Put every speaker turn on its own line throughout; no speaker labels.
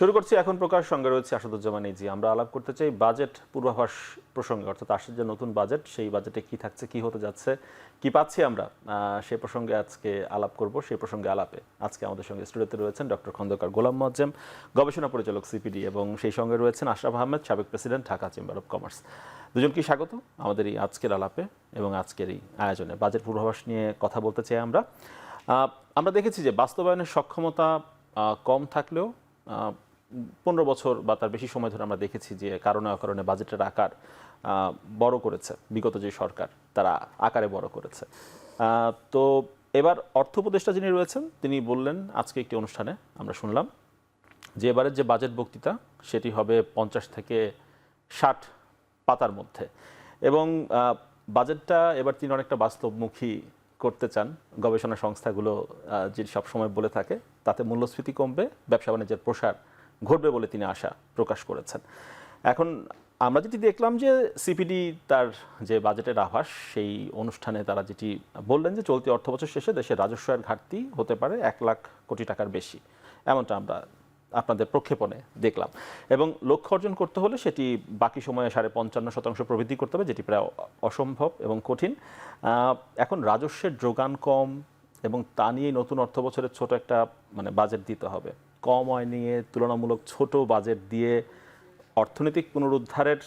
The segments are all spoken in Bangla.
শুরু করছি এখন প্রকাশ, সঙ্গে রয়েছে আসাদুজ্জামান ইজি। আমরা আলাপ করতে চাই বাজেট পূর্বাভাস প্রসঙ্গে, অর্থাৎ আসছে যে নতুন বাজেট, সেই বাজেটে কি থাকছে, কি হতে যাচ্ছে, কি পাচ্ছি আমরা, সেই প্রসঙ্গে আজকে আলাপ করব। সেই প্রসঙ্গে আলাপে আজকে আমাদের সঙ্গে স্টুডিওতে রয়েছেন ডক্টর খন্দকার গোলাম মোয়াজ্জেম, গবেষণা পরিচালক সিপিডি, এবং সেই সঙ্গে রয়েছেন আশরাফ আহমেদ, সাবেক president, Dhaka chamber of commerce. দুজনকে স্বাগত আমাদের এই আজকের আলাপে এবং আজকের এই আয়োজনে। বাজেট পূর্বাভাস নিয়ে কথা বলতে চাই আমরা দেখেছি যে বাস্তবায়নের সক্ষমতা কম থাকলেও 15 বছর বা তার বেশি সময় ধরে আমরা দেখেছি যে কারণে অকারণে বাজেটের আকার বড় করেছে বিগত যে সরকার, তারা আকারে বড় করেছে। তো এবার অর্থ উপদেষ্টা যিনি রয়েছেন তিনি বললেন আজকে একটি অনুষ্ঠানে, আমরা শুনলাম যে এবারের যে বাজেট বক্তৃতা সেটি হবে 50 থেকে 60 পাতার মধ্যে, এবং বাজেটটা এবার তিনি অনেকটা বাস্তবমুখী করতে চান। গবেষণা সংস্থাগুলো যে সবসময় বলে থাকে তাতে মূল্যস্ফীতি কমবে, ব্যবসা বাণিজ্যের প্রসার ঘটবে বলে তিনি আশা প্রকাশ করেছেন। এখন আমরা যেটি দেখলাম যে সিপিডি তার যে বাজেটের আভাস, সেই অনুষ্ঠানে তারা যেটি বললেন যে চলতি অর্থবছর শেষে দেশের রাজস্বের ঘাটতি হতে পারে 1 লাখ কোটি টাকার বেশি, এমনটা আমরা আপনাদের প্রক্ষেপণে দেখলাম। এবং লক্ষ্য অর্জন করতে হলে সেটি বাকি সময়ে 55% প্রবৃদ্ধি করতে হবে, যেটি প্রায় অসম্ভব এবং কঠিন। এখন রাজস্বের যোগান কম এবং তা নিয়ে নতুন অর্থ বছরের ছোট একটা বাজেট দিতে হবে। কম আয় নিয়ে তুলনামূলক ছোট বাজেট দিয়ে অর্থনৈতিক পুনরুদ্ধারের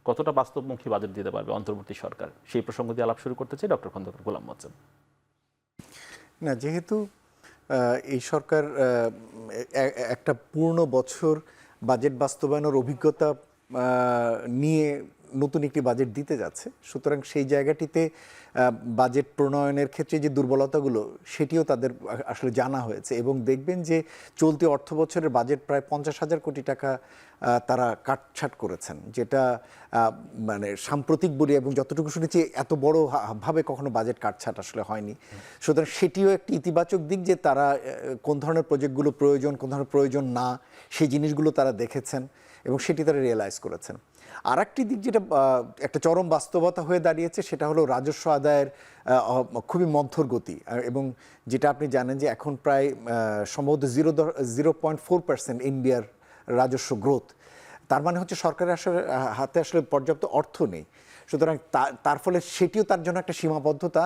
কতটা বাস্তবমুখী বাজেট দিতে পারবে অন্তর্বর্তী সরকার, সেই প্রসঙ্গ দিয়ে আলাপ শুরু করতে চাই ডক্টর খন্দকার গোলাম মোয়াজ্জেম।
না, যেহেতু এই সরকার একটা পূর্ণ বছর বাজেট বাস্তবায়নের অভিজ্ঞতা নিয়ে নতুন একটি বাজেট দিতে যাচ্ছে, সুতরাং সেই জায়গাটিতে বাজেট প্রণয়নের ক্ষেত্রে যে দুর্বলতাগুলো সেটিও তাদের আসলে জানা হয়েছে। এবং দেখবেন যে চলতি অর্থ বছরের বাজেট প্রায় 50,000 কোটি টাকা তারা কাটছাট করেছেন, যেটা সাম্প্রতিক বলি এবং যতটুকু শুনেছি এত বড় ভাবে কখনো বাজেট কাটছাট আসলে হয়নি। সুতরাং সেটিও একটি ইতিবাচক দিক যে তারা কোন ধরনের প্রজেক্টগুলো প্রয়োজন, কোন ধরনের প্রয়োজন না, সেই জিনিসগুলো তারা দেখেছেন এবং সেটি তারা রিয়েলাইজ করেছেন। আর একটি দিক যেটা একটা চরম বাস্তবতা হয়ে দাঁড়িয়েছে সেটা হলো রাজস্ব আদায়ের খুবই মন্থর গতি, এবং যেটা আপনি জানেন যে এখন প্রায় সম্ভবত 0.4% এনবিআর রাজস্ব গ্রোথ। তার মানে হচ্ছে সরকারের আসলে হাতে আসলে পর্যাপ্ত অর্থ নেই। সুতরাং তার ফলে সেটিও তার জন্য একটা সীমাবদ্ধতা,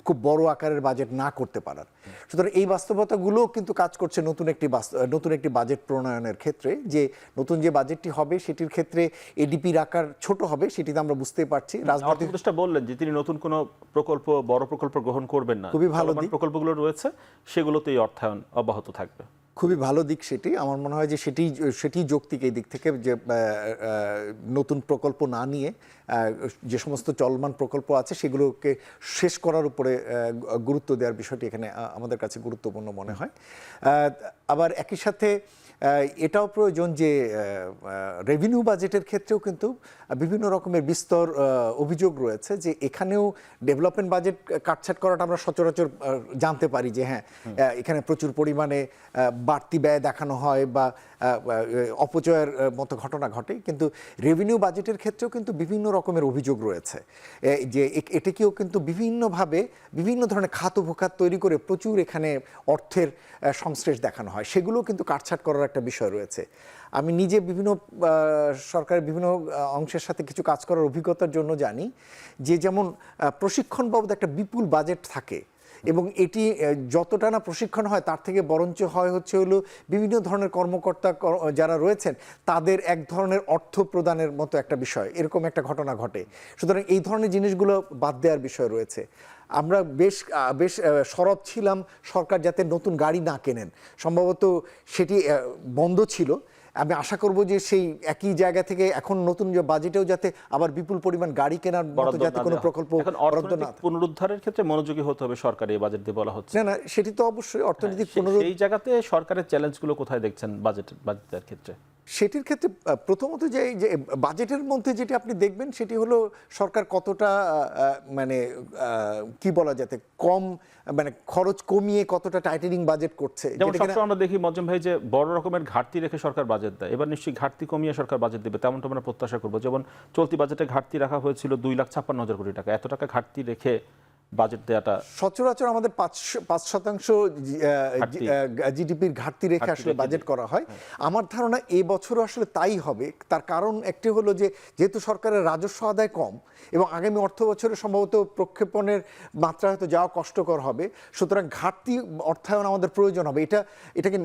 খুব বড় আকারের বাজেট না করতে পারার। সুতরাং এই বাস্তবতাগুলোও কিন্তু কাজ করছে নতুন একটি বাজেট প্রণয়নের ক্ষেত্রে, যে নতুন যে বাজেটটি হবে সেটির ক্ষেত্রে এডিপির আকার ছোট হবে, সেটিতে আমরা বুঝতেই পারছি।
রাজনৈতিক উপদেষ্টা বললেন যে তিনি নতুন কোনো বড় প্রকল্প গ্রহণ করবেন না,
খুবই ভালো
প্রকল্পগুলো রয়েছে সেগুলোতেই অর্থায়ন অব্যাহত থাকবে।
খুবই ভালো দিক সেটি। আমার মনে হয় যে সেটি যৌক্তিক এই দিক থেকে, যে নতুন প্রকল্প না নিয়ে যে সমস্ত চলমান প্রকল্প আছে সেগুলোকে শেষ করার উপরে গুরুত্ব দেওয়ার বিষয়টি এখানে আমাদের কাছে গুরুত্বপূর্ণ মনে হয়। আবার একই সাথে এটাও প্রয়োজন যে রেভিনিউ বাজেটের ক্ষেত্রেও কিন্তু বিভিন্ন রকমের বিস্তর অভিযোগ রয়েছে, যে এখানেও ডেভেলপমেন্ট বাজেট কাটছাট করাটা আমরা সচরাচর জানতে পারি যে হ্যাঁ, এখানে প্রচুর পরিমাণে বাড়তি ব্যয় দেখানো হয় বা অপচয়ের মতো ঘটনা ঘটে, কিন্তু রেভিনিউ বাজেটের ক্ষেত্রেও কিন্তু বিভিন্ন রকমের অভিযোগ রয়েছে, যে এটাকেও কিন্তু বিভিন্নভাবে বিভিন্ন ধরনের খাত উপখাত তৈরি করে প্রচুর এখানে অর্থের সংশ্লেষ দেখানো হয়, সেগুলো কিন্তু কাটছাট করার একটা বিষয় রয়েছে। আমি নিজে বিভিন্ন সরকারের বিভিন্ন অংশের সাথে কিছু কাজ করার অভিজ্ঞতার জন্য জানি যে যেমন প্রশিক্ষণ বাবদ একটা বিপুল বাজেট থাকে, এবং এটি যতটা না প্রশিক্ষণ হয় তার থেকে বরঞ্চ হলো বিভিন্ন ধরনের কর্মকর্তা যারা রয়েছেন তাদের এক ধরনের অর্থ প্রদানের মতো একটা বিষয়, এরকম একটা ঘটনা ঘটে। সুতরাং এই ধরনের জিনিসগুলো বাদ দেওয়ার বিষয় রয়েছে। আমরা বেশ সরব ছিলাম সরকার যাতে নতুন গাড়ি না কেনেন, সম্ভবত সেটি বন্ধ ছিল। আমি আশা করব যে সেই একই জায়গা থেকে এখন নতুন যে বাজেটেও যাতে আবার বিপুল পরিমাণ গাড়ি কেনার মতো যাতে কোনো প্রকল্প বরাদ্দ না।
পুনরুদ্ধারের ক্ষেত্রে মনোযোগী হতে হবে সরকার, এই বাজেট দিয়ে বলা হচ্ছে।
না, সেটি তো অবশ্যই অর্থনৈতিক
এই জায়গাতে সরকারের চ্যালেঞ্জগুলো কোথায় দেখছেন বাজেটের ক্ষেত্রে?
সেটির ক্ষেত্রে প্রথমত যে বাজেটের মধ্যে যেটি আপনি দেখবেন সেটি হলো সরকার কতটা মানে কি বলা যেতে কম মানে খরচ কমিয়ে কতটা টাইটেনিং বাজেট করছে।
যেমন
যেটা কিনা-
সবসময় আমরা দেখি মজ্জম ভাই যে বড় রকমের ঘাটতি রেখে সরকার বাজেট দেয়, এবার নিশ্চয়ই ঘাটতি কমিয়ে সরকার বাজেট দেবে তেমনটা আমরা প্রত্যাশা করবো। যেমন চলতি বাজেটে ঘাটতি রাখা হয়েছিল 2,56,000 কোটি টাকা, এত টাকা ঘাটতি রেখে বাজেট দেওয়াটা
সচরাচর আমাদের 5%
ঘাটতি।
জিডিপির ঘাটতি রেখে
ঘাটতি
আসলে
রেখে
বাজেট করা হয়। আমার ধারণা এবছরও আসলে তাই হবে। তার কারণ একটি হলো যে যেহেতু সরকারের রাজস্ব আদায় কম এবং আগামী অর্থ বছরে সম্ভবত প্রক্ষেপণের মাত্রা হয়তো যাওয়া কষ্টকর হবে, সুতরাং ঘাটতি অর্থায়ন আমাদের প্রয়োজন হবে। এটাকে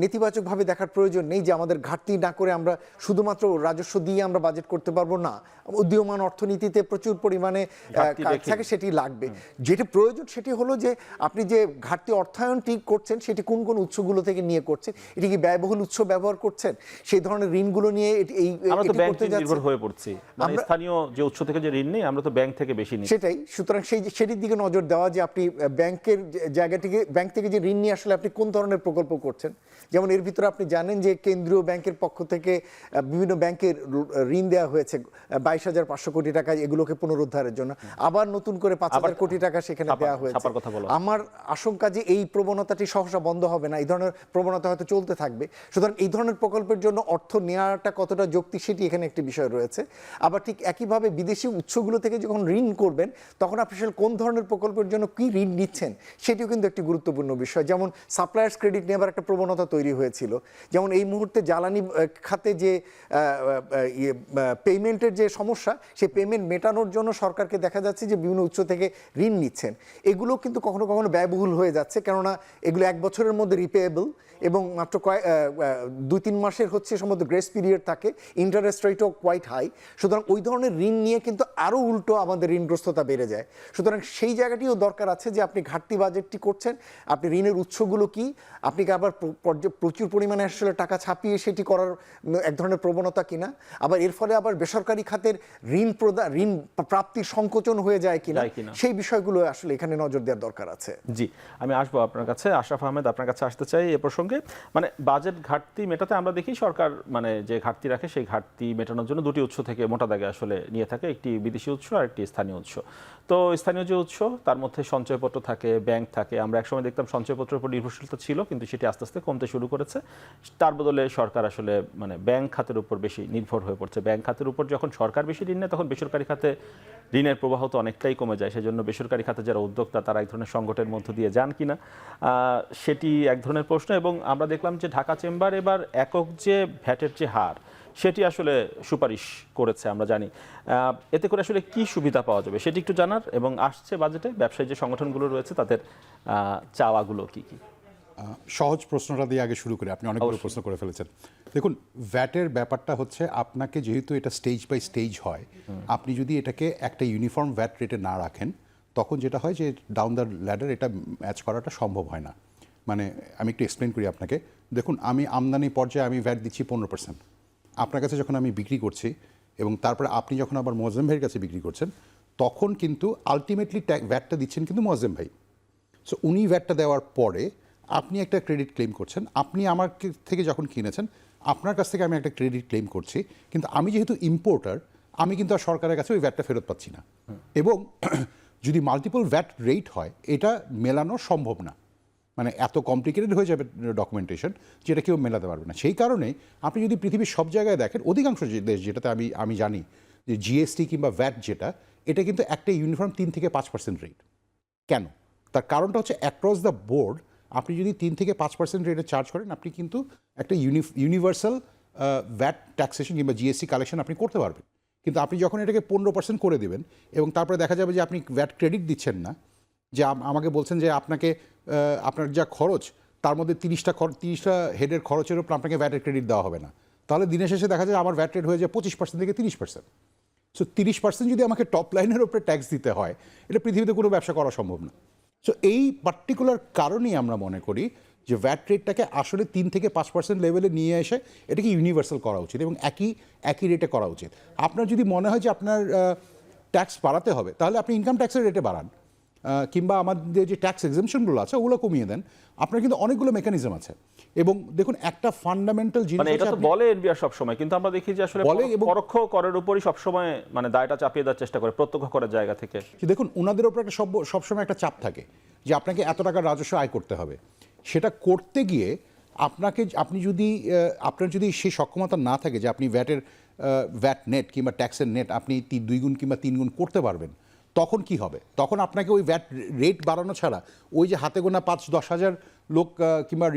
নেতিবাচকভাবে দেখার প্রয়োজন নেই যে আমাদের ঘাটতি না করে আমরা শুধুমাত্র রাজস্ব দিয়ে আমরা বাজেট করতে পারবো না। উদীয়মান অর্থনীতিতে প্রচুর পরিমাণে
ঘাটতি
কাজ
রেখে।
থাকে, সেটি লাগবে। যেটি প্রয়োজন সেটি হলো যে আপনি যে ঘাটতি অর্থায়নটি করছেন সেটি কোন কোন উৎসগুলো থেকে নিয়ে করছেন, এটি কি ব্যয়বহুল উৎস ব্যবহার করছেন, সেই ধরনের ঋণগুলো নিয়ে
আমরা তো
এটি
ব্যাংক
করতে
নির্ভর
যাচ্ছেন।
হয়ে পড়ছি, মানে স্থানীয় যে উৎস থেকে যে ঋণ নেই আমরা তো ব্যাংক থেকে বেশি নিই।
সেটাই, সুতরাং সেটির দিকে নজর দেওয়া যে আপনি ব্যাংকের জায়গাটিকে ব্যাংক থেকে যে ঋণ নিয়ে আসলে আপনি কোন ধরনের প্রকল্প করছেন। যেমন এর ভিতরে আপনি জানেন যে কেন্দ্রীয় ব্যাংকের পক্ষ থেকে বিভিন্ন ব্যাংকের ঋণ দেওয়া হয়েছে 22,500 কোটি টাকা, এগুলোকে পুনরুদ্ধারের জন্য আবার নতুন করে 5,000 কোটি টাকা সেখানে দেওয়া হয়েছে।
ছাপার কথা বলো।
আমার আশঙ্কা যে এই প্রবণতাটি সহসা বন্ধ হবে না, এই ধরনের প্রবণতা হয়তো চলতে থাকবে। সুতরাং এই ধরনের প্রকল্পের জন্য অর্থ নেওয়াটা কতটা যৌক্তিক সেটি এখানে একটি বিষয় রয়েছে। আবার ঠিক একইভাবে বিদেশি উৎসগুলো থেকে যখন ঋণ করবেন তখন আপনি আসলে কোন ধরনের প্রকল্পের জন্য কি ঋণ নিচ্ছেন সেটিও কিন্তু একটি গুরুত্বপূর্ণ বিষয়। যেমন সাপ্লায়ার্স ক্রেডিট নেবার একটা প্রবণতা তৈরি হয়েছিল, যেমন এই মুহূর্তে জ্বালানি খাতে যে পেমেন্টের যে সমস্যা, সেই পেমেন্ট মেটানোর জন্য সরকারকে দেখা যাচ্ছে যে বিভিন্ন উৎস থেকে ঋণ নিচ্ছেন। এগুলো কিন্তু কখনো কখনো ব্যয়বহুল হয়ে যাচ্ছে, কেননা এগুলো 1 বছরের মধ্যে রিপেয়েবল এবং মাত্র 2-3 মাসের হচ্ছে সম্ভবত গ্রেস পিরিয়ড থাকে, ইন্টারেস্ট রেটও কোয়াইট হাই। সুতরাং ওই ধরনের ঋণ নিয়ে কিন্তু আরও উল্টো আমাদের ঋণগ্রস্ততা বেড়ে যায়। সুতরাং সেই জায়গাটিও দরকার আছে যে আপনি ঘাটতি বাজেটটি করছেন, আপনি ঋণের উৎসগুলো কি, আপনি কি আবার প্রচুর পরিমাণে আসলে টাকা ছাপিয়ে সেটি করার এক ধরনের প্রবণতা কিনা, আবার এর ফলে আবার বেসরকারি খাতের ঋণ প্রাপ্তির সংকোচন হয়ে যায় কিনা, সেই বিষয়গুলো আসলে এখানে নজর দেওয়ার দরকার আছে।
জি, আমি আসবো আপনার কাছে। আশরাফ আহমেদ, আপনার কাছে আসতে চাই এ প্রসঙ্গে। মানে বাজেট ঘাটতি মেটাতে আমরা দেখি সরকার মানে যে ঘাটতি রাখে সেই ঘাটতি মেটানোর জন্য দুটি উৎস থেকে মোটা দাগে আসলে নিয়ে থাকে, একটি বিদেশি উৎস আর একটি স্থানীয় উৎস। তো স্থানীয় যে উৎস তার মধ্যে সঞ্চয়পত্র থাকে, ব্যাংক থাকে। আমরা একসময় দেখতাম সঞ্চয়পত্রের উপর নির্ভরশীলতা ছিল, কিন্তু সেটি আস্তে আস্তে কমতে শুরু করেছে। তার বদলে সরকার আসলে মানে ব্যাংক খাতের উপর বেশি নির্ভর হয়ে পড়ছে। ব্যাংক খাতের উপর যখন সরকার বেশি ঋণ নেয় তখন বেসরকারি খাতে ঋণের প্রবাহ তো অনেকটাই কমে যায়। সেজন্য বেসরকারি খাতে যারা উদ্যোক্তা তারা এক ধরনের সংকটের মধ্য দিয়ে যান কিনা সেটি এক ধরনের প্রশ্ন। এবং আমরা দেখলাম যে ঢাকা চেম্বার এবার একক যে ভ্যাটের যে হার সেটি আসলে সুপারিশ করেছে, আমরা জানি। এতে করে আসলে কি সুবিধা পাওয়া যাবে সেটি একটু জানার, এবং আসছে বাজেটে ব্যবসায়ী যে সংগঠনগুলো রয়েছে তাদের চাওয়াগুলো কি কি।
সহজ প্রশ্নটা দিয়ে আগে শুরু করে, আপনি অনেকগুলো প্রশ্ন করে ফেলেছেন। দেখুন, ভ্যাটের ব্যাপারটা হচ্ছে আপনাকে যেহেতু এটা স্টেজ বাই স্টেজ হয়, আপনি যদি এটাকে একটা ইউনিফর্ম ভ্যাট রেটে না রাখেন তখন যেটা হয় যে ডাউন দ্য ল্যাডার এটা ম্যাচ করাটা সম্ভব হয় না। মানে আমি একটু এক্সপ্লেন করি আপনাকে। দেখুন, আমি আমদানি পর্যায়ে আমি ভ্যাট দিচ্ছি 15%। আপনার কাছে যখন আমি বিক্রি করছি এবং তারপরে আপনি যখন আবার মোয়াজ্জেম ভাইয়ের কাছে বিক্রি করছেন তখন কিন্তু আলটিমেটলি ভ্যাটটা দিচ্ছেন কিন্তু মোয়াজ্জেম ভাই। সো উনি ভ্যাটটা দেওয়ার পরে আপনি একটা ক্রেডিট ক্লেম করছেন। আপনি আমার থেকে যখন কিনেছেন আপনার কাছ থেকে আমি একটা ক্রেডিট ক্লেম করছি, কিন্তু আমি যেহেতু ইম্পোর্টার আমি কিন্তু আর সরকারের কাছে ওই ভ্যাটটা ফেরত পাচ্ছি না। এবং যদি মাল্টিপল ভ্যাট রেট হয় এটা মেলানো সম্ভব না, মানে এত কমপ্লিকেটেড হয়ে যাবে ডকুমেন্টেশন যেটা কেউ মেলাতে পারবে না। সেই কারণে আপনি যদি পৃথিবীর সব জায়গায় দেখেন, অধিকাংশ দেশ যেটাতে আমি জানি যে জিএসটি কিংবা ভ্যাট যেটা, এটা কিন্তু একটা ইউনিফর্ম 3 থেকে 5% রেট। কেন? তার কারণটা হচ্ছে অ্যাক্রস দ্য বোর্ড আপনি যদি 3 থেকে 5% রেটে চার্জ করেন আপনি কিন্তু একটা ইউনিভার্সাল ভ্যাট ট্যাক্সেশন কিংবা জিএসটি কালেকশন আপনি করতে পারবেন। কিন্তু আপনি যখন এটাকে 15% করে দেবেন এবং তারপরে দেখা যাবে যে আপনি ভ্যাট ক্রেডিট দিচ্ছেন না, যে আমাকে বলছেন যে আপনাকে আপনার যা খরচ তার মধ্যে 30টা হেডের খরচের উপর আপনাকে ভ্যাটের ক্রেডিট দেওয়া হবে না, তাহলে দিনের শেষে দেখা যায় আমার ভ্যাট রেট হয়ে যায় 25% থেকে 30%। সো 30% যদি আমাকে টপ লাইনের উপরে ট্যাক্স দিতে হয়, এটা পৃথিবীতে কোনো ব্যবসা করা সম্ভব না। সো এই পার্টিকুলার কারণেই আমরা মনে করি যে ভ্যাট রেটটাকে আসলে 3 থেকে 5% লেভেলে নিয়ে এসে এটাকে ইউনিভার্সাল করা উচিত এবং একই রেটে করা উচিত। আপনার যদি মনে হয় যে আপনার ট্যাক্স বাড়াতে হবে তাহলে আপনি ইনকাম ট্যাক্সের রেটে বাড়ান। কিংবা আমাদের যে ট্যাক্স এক্সেমশনগুলো আছে ওগুলো কমিয়ে দেন, আপনার কিন্তু অনেকগুলো মেকানিজম আছে। এবং দেখুন একটা ফান্ডামেন্টাল জিনিস
মানে এটা তো বলে এনবিআর সব সময়, কিন্তু আমরা দেখি যে আসলে
বলে এবং
পরোক্ষ করের উপরই সব সময় মানে দায়টা চাপিয়ে দেওয়ার চেষ্টা করে প্রত্যক্ষ করের জায়গা থেকে।
দেখুন ওনাদের উপর একটা সবসময় একটা চাপ থাকে যে আপনাকে এত টাকার রাজস্ব আয় করতে হবে। সেটা করতে গিয়ে আপনি যদি আপনার যদি সেই সক্ষমতা না থাকে যে আপনি ভ্যাট নেট কিংবা ট্যাক্সের নেট আপনি 2 গুণ কিংবা 3 গুণ করতে পারবেন, তখন কি হবে? তখন আপনাকে ওই ভ্যাট রেট বাড়ানো ছাড়া, ওই যে হাতে গোনা 5-10 হাজার লোক কিংবা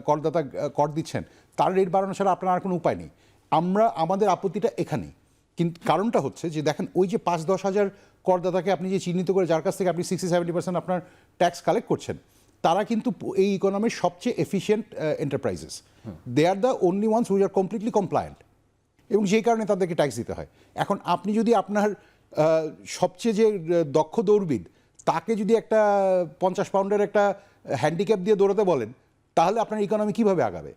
করদাতা কর দিচ্ছেন, তার রেট বাড়ানো ছাড়া আপনার আর কোনো উপায় নেই। আমাদের আপত্তিটা এখানেই। কিন্তু কারণটা হচ্ছে যে দেখেন ওই যে 5-10 হাজার করদাতাকে আপনি যে চিহ্নিত করে যার কাছ থেকে আপনি 60-70% আপনার ট্যাক্স কালেক্ট করছেন, তারা কিন্তু এই ইকোনমির সবচেয়ে efficient enterprises. They are the only ones who are completely compliant, এবং যেই কারণে তাদেরকে ট্যাক্স দিতে হয়। এখন আপনি যদি আপনার সবচেয়ে যে দক্ষ দৌড়বিদ তাকে যদি একটা 50 পাউন্ডের একটা হ্যান্ডিক্যাপ দিয়ে দৌড়াতে বলেন, তাহলে আপনার ইকোনমি কীভাবে আগাবে?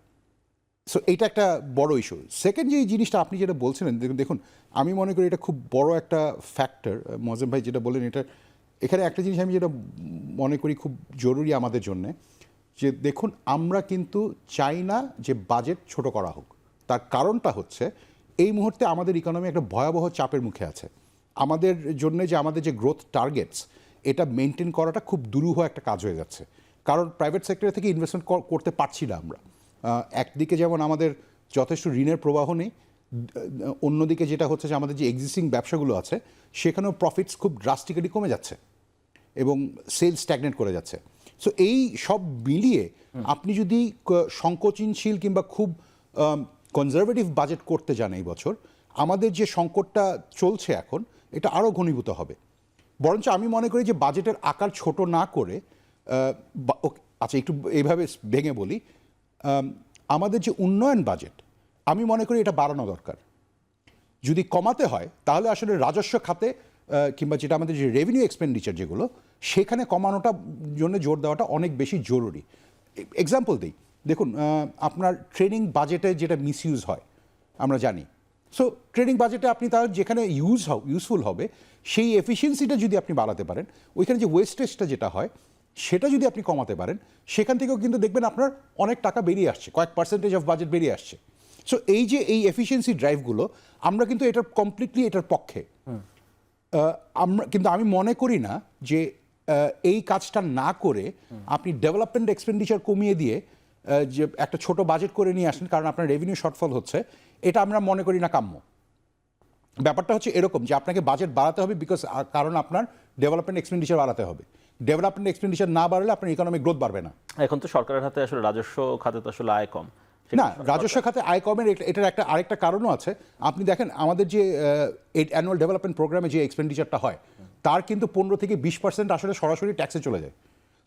সো এইটা একটা বড় ইস্যু। সেকেন্ড যে জিনিসটা আপনি যেটা বলছিলেন, দেখুন আমি মনে করি এটা খুব বড় একটা ফ্যাক্টর। মজেম ভাই যেটা বললেন, এখানে একটা জিনিস আমি যেটা মনে করি খুব জরুরি আমাদের জন্যে, যে দেখুন আমরা কিন্তু চাই না যে বাজেট ছোট করা হোক। তার কারণটা হচ্ছে এই মুহূর্তে আমাদের ইকোনমি একটা ভয়াবহ চাপের মুখে আছে। আমাদের জন্য যে আমাদের যে গ্রোথ টার্গেটস, এটা মেনটেন করাটা খুব দুরূহ একটা কাজ হয়ে যাচ্ছে, কারণ প্রাইভেট সেক্টর থেকে ইনভেস্টমেন্ট করতে পারছি না আমরা। একদিকে যেমন আমাদের যথেষ্ট ঋণের প্রবাহ নেই, অন্যদিকে যেটা হচ্ছে যে আমাদের যে এক্সিস্টিং ব্যবসাগুলো আছে সেখানেও প্রফিটস খুব ড্রাস্টিক্যালি কমে যাচ্ছে এবং সেলস স্ট্যাগনেট করে যাচ্ছে। সো এই সব মিলিয়ে আপনি যদি সংকোচনশীল কিংবা খুব কনজারভেটিভ বাজেট করতে যান এই বছর, আমাদের যে সংকটটা চলছে এখন এটা আরও ঘনীভূত হবে। বরঞ্চ আমি মনে করি যে বাজেটের আকার ছোট না করে, আচ্ছা একটু এইভাবে ভেঙে বলি, আমাদের যে উন্নয়ন বাজেট আমি মনে করি এটা বাড়ানো দরকার। যদি কমাতে হয় তাহলে আসলে রাজস্ব খাতে কিংবা যেটা আমাদের যে রেভিনিউ এক্সপেন্ডিচার যেগুলো, সেখানে কমানোটা জন্য জোর দেওয়াটা অনেক বেশি জরুরি। এক্সাম্পল দিই, দেখুন আপনার ট্রেনিং বাজেটে যেটা মিসইউজ হয় আমরা জানি। সো ট্রেনিং বাজেটে আপনি তার যেখানে ইউজফুল হবে সেই এফিসিয়েন্সিটা যদি আপনি বাড়াতে পারেন, ওইখানে যে ওয়েস্টেজটা যেটা হয় সেটা যদি আপনি কমাতে পারেন, সেখান থেকেও কিন্তু দেখবেন আপনার অনেক টাকা বেরিয়ে আসছে, কয়েক পার্সেন্টেজ অফ বাজেট বেরিয়ে আসছে। সো এই যে এই এফিসিয়েন্সি ড্রাইভগুলো, আমরা কিন্তু এটার কমপ্লিটলি এটার পক্ষে। কিন্তু আমি মনে করি না যে এই কাজটা না করে আপনি ডেভেলপমেন্ট এক্সপেন্ডিচার কমিয়ে দিয়ে যে একটা ছোট বাজেট করে নিয়ে আসেন কারণ আপনার রেভিনিউ শর্টফল হচ্ছে, এটা আমরা মনে করি না কাম্য। ব্যাপারটা হচ্ছে এরকম যে আপনাকে বাজেট বাড়াতে হবে কারণ আপনার ডেভেলপমেন্ট এক্সপেন্ডিচার বাড়াতে হবে। ডেভেলপমেন্ট এক্সপেন্ডিচার না বাড়লে আপনার ইকোনমিক গ্রোথ বাড়বে না।
এখন তো সরকারের হাতে আসলে রাজস্ব খাতে তো আসলে আয় কম।
না, রাজস্ব খাতে আয় কমের এটার আরেকটা কারণও আছে। আপনি দেখেন আমাদের যে অ্যানুয়াল ডেভেলপমেন্ট প্রোগ্রামে যে এক্সপেন্ডিচারটা হয়, তার কিন্তু 15-20% আসলে সরাসরি ট্যাক্সে চলে যায়।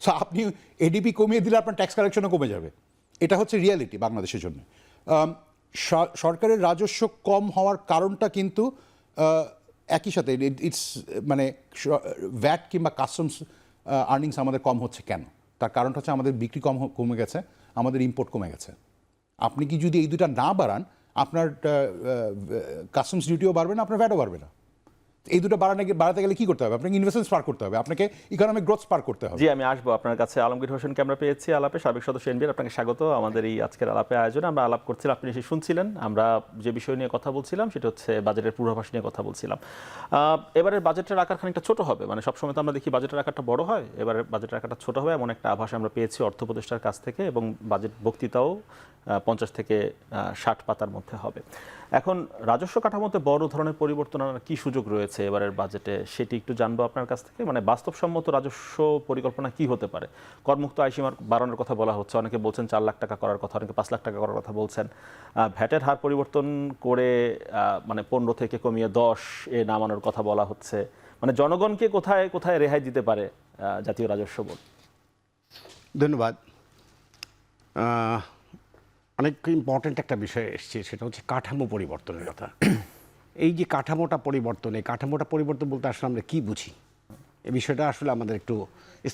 সো আপনি এডিপি কমিয়ে দিলে আপনার ট্যাক্স কালেকশনও কমে যাবে। এটা হচ্ছে রিয়ালিটি বাংলাদেশের জন্য। সরকারের রাজস্ব কম হওয়ার কারণটা কিন্তু একই সাথে ইটস মানে ভ্যাট কিংবা কাস্টমস আর্নিংস আমাদের কম হচ্ছে কেন? তার কারণটা হচ্ছে আমাদের বিক্রি কমে গেছে, আমাদের ইম্পোর্ট কমে গেছে। আপনি কি যদি এই দুটা না বাড়ান, আপনার কাস্টমস ডিউটিও বাড়বে না, আপনার ভ্যাটও বাড়বে না। এই দুটো বাড়াতে গেলে কি করতে হবে? আপনাকে ইনভেস্টমেন্ট স্পার করতে হবে, আপনাকে ইকোনমিক গ্রোথ স্পার করতে হবে।
জি, আমি আসবো আপনার কাছে। আলমগীর হোসেনকে আমরা পেয়েছি আলাপে, সাবেক সদস্য এনবিআর। আপনাকে স্বাগত আমাদের এই আজকের আলাপে আয়োজনে। আমরা আলাপ করছিলাম, আপনি এসে শুনছিলেন। আমরা যে বিষয় নিয়ে কথা বলছিলাম সেটা হচ্ছে বাজেটের পূর্বাভাস নিয়ে কথা বলছিলাম। এবারের বাজেটের আকার খানিকটা ছোট হবে, মানে সবসময় তো আমরা দেখি বাজেটের আকারটা বড় হয়, এবারের বাজেটের আকারটা ছোট হবে এমন একটা আভাস আমরা পেয়েছি অর্থ উপদেষ্টার কাছ থেকে, এবং বাজেট বক্তৃতাও 50 থেকে 60 পাতার মধ্যে হবে। এখন রাজস্ব কাঠামোতে বড় ধরনের পরিবর্তন আনার কি সুযোগ রয়েছে এবারের বাজেটে, সেটি একটু জানবো আপনার কাছ থেকে। মানে বাস্তবসম্মত রাজস্ব পরিকল্পনা কি হতে পারে? করমুক্ত আয়সীমার বাড়ানোর কথা বলা হচ্ছে, অনেকে বলছেন 4 লাখ টাকা করার কথা, অনেকে 5 লাখ টাকা করার কথা বলছেন। ভ্যাটের হার পরিবর্তন করে মানে 15 থেকে কমিয়ে 10 এ নামানোর কথা বলা হচ্ছে। মানে জনগণকে কোথায় কোথায় রেহাই দিতে পারে জাতীয় রাজস্ব বোর্ড?
ধন্যবাদ। অনেক ইম্পর্ট্যান্ট একটা বিষয় এসছে, সেটা হচ্ছে কাঠামো পরিবর্তনের কথা। এই যে কাঠামোটা পরিবর্তন বলতে আসলে আমরা কী বুঝি, এই বিষয়টা আসলে আমাদের একটু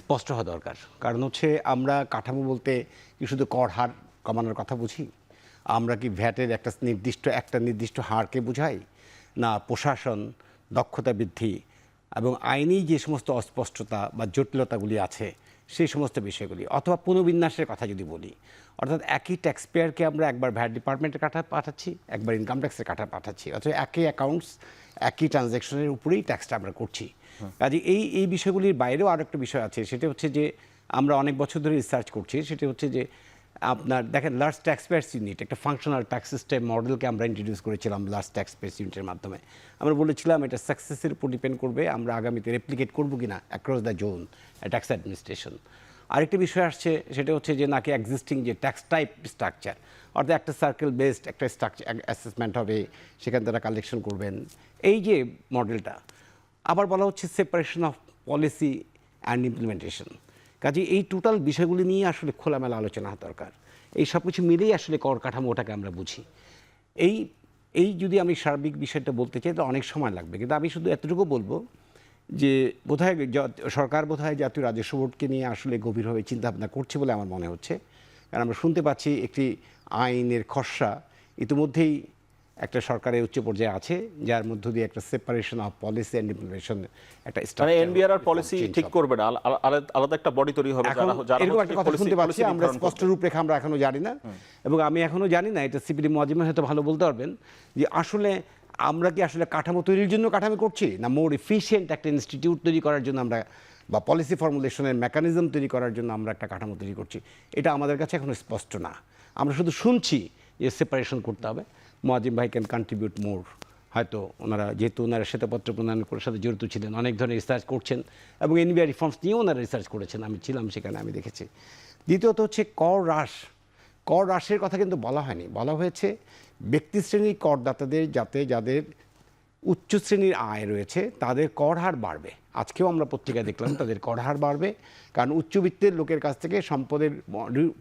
স্পষ্ট হওয়া দরকার। কারণ হচ্ছে আমরা কাঠামো বলতে কি শুধু কর হার কমানোর কথা বুঝি? আমরা কি ভ্যাটের একটা নির্দিষ্ট হারকে বুঝাই? না প্রশাসন, দক্ষতা বৃদ্ধি, এবং আইনি যে সমস্ত অস্পষ্টতা বা জটিলতাগুলি আছে সেই সমস্ত বিষয়গুলি, অথবা পুনর্বিন্যাসের কথা যদি বলি, অর্থাৎ একই ট্যাক্স পেয়ারকে আমরা একবার ভ্যাট ডিপার্টমেন্টের কাটা পাঠাচ্ছি, একবার ইনকাম ট্যাক্সের কাটা পাঠাচ্ছি, অথবা একই অ্যাকাউন্টস একই ট্রানজ্যাকশনের উপরেই ট্যাক্সটা আমরা করছি। কাজে এই বিষয়গুলির বাইরেও আরও একটা বিষয় আছে, সেটা হচ্ছে যে আমরা অনেক বছর ধরে রিসার্চ করছি, সেটা হচ্ছে যে আপনার দেখেন লার্জ ট্যাক্স পেয়ার্স ইউনিট, একটা ফাংশনাল ট্যাক্স সিস্টেম মডেলকে আমরা ইন্ট্রোডিউস করেছিলাম লার্জ ট্যাক্স পেয়ার্স ইউনিটের মাধ্যমে। আমরা বলেছিলাম এটা সাকসেসের উপর ডিপেন্ড করবে আমরা আগামীতে রেপ্লিকেট করবো কিনা across the zone tax administration. আরেকটি বিষয় আসছে, সেটা হচ্ছে যে নাকি এক্সিস্টিং যে ট্যাক্স টাইপ স্ট্রাকচার, অর্থাৎ একটা সার্কেল বেসড একটা স্ট্রাকচার অ্যাসেসমেন্ট হবে, সেখান তারা কালেকশন করবেন, এই যে মডেলটা। আবার বলা হচ্ছে separation of policy and implementation. কাজে এই টোটাল বিষয়গুলি নিয়ে আসলে খোলামেলা আলোচনা হওয়া দরকার। এই সব কিছু মিলেই আসলে কর কাঠামোটাকে আমরা বুঝি। এই যদি আমি সার্বিক বিষয়টা বলতে চাই তো অনেক সময় লাগবে, কিন্তু আমি শুধু এতটুকু বলবো যে বোধহয় সরকার বোধহয় জাতীয় রাজস্ব বোর্ডকে নিয়ে আসলে গভীরভাবে চিন্তাভাবনা করছে বলে আমার মনে হচ্ছে। কারণ আমরা শুনতে পাচ্ছি একটি আইনের খসড়া ইতিমধ্যেই একটা সরকারের উচ্চ পর্যায়ে আছে, যার মধ্য দিয়ে একটা separation of policy and implementation একটা
মানে এনবিআর পলিসি ঠিক করবে না, আলাদা একটা বডি তৈরি হবে যারা
এরকম একটা কথা শুনতে পাচ্ছি। আমরা স্পষ্ট রূপরেখা আমরা এখনো জানি না, এবং আমি এখনো জানি না, এটা সিপিডি মুয়াজ্জেম হয়তো ভালো বলতে পারবেন, যে আসলে আমরা কি আসলে কাঠামো তৈরির জন্য কাঠামো করছি, না মোর এফিশিয়েন্ট একটা ইনস্টিটিউট তৈরি করার জন্য আমরা, বা পলিসি ফর্মুলেশনের মেকানিজম তৈরি করার জন্য আমরা একটা কাঠামো তৈরি করছি। এটা আমাদের কাছে এখনো স্পষ্ট না। আমরা শুধু শুনছি যে সেপারেশন করতে হবে। মুয়াজ্জেম ভাই ক্যান কন্ট্রিবিউট মোর, হয়তো ওনারা যেহেতু ওনারা শ্বেতপত্র প্রণয়ন করার সাথে জড়িত ছিলেন, অনেক ধরনের রিসার্চ করছেন, এবং এনবিআর রিফর্মস নিয়েও ওনারা রিসার্চ করেছেন, আমি ছিলাম সেখানে, আমি দেখেছি। দ্বিতীয়ত হচ্ছে কর হ্রাস। কর হ্রাসের কথা কিন্তু বলা হয়নি, বলা হয়েছে ব্যক্তি শ্রেণীর করদাতাদের, যাতে যাদের উচ্চ শ্রেণীর আয় রয়েছে তাদের কর হার বাড়বে। আজকেও আমরা পত্রিকায় দেখলাম তাদের কর হার বাড়বে, কারণ উচ্চবিত্তের লোকের কাছ থেকে সম্পদের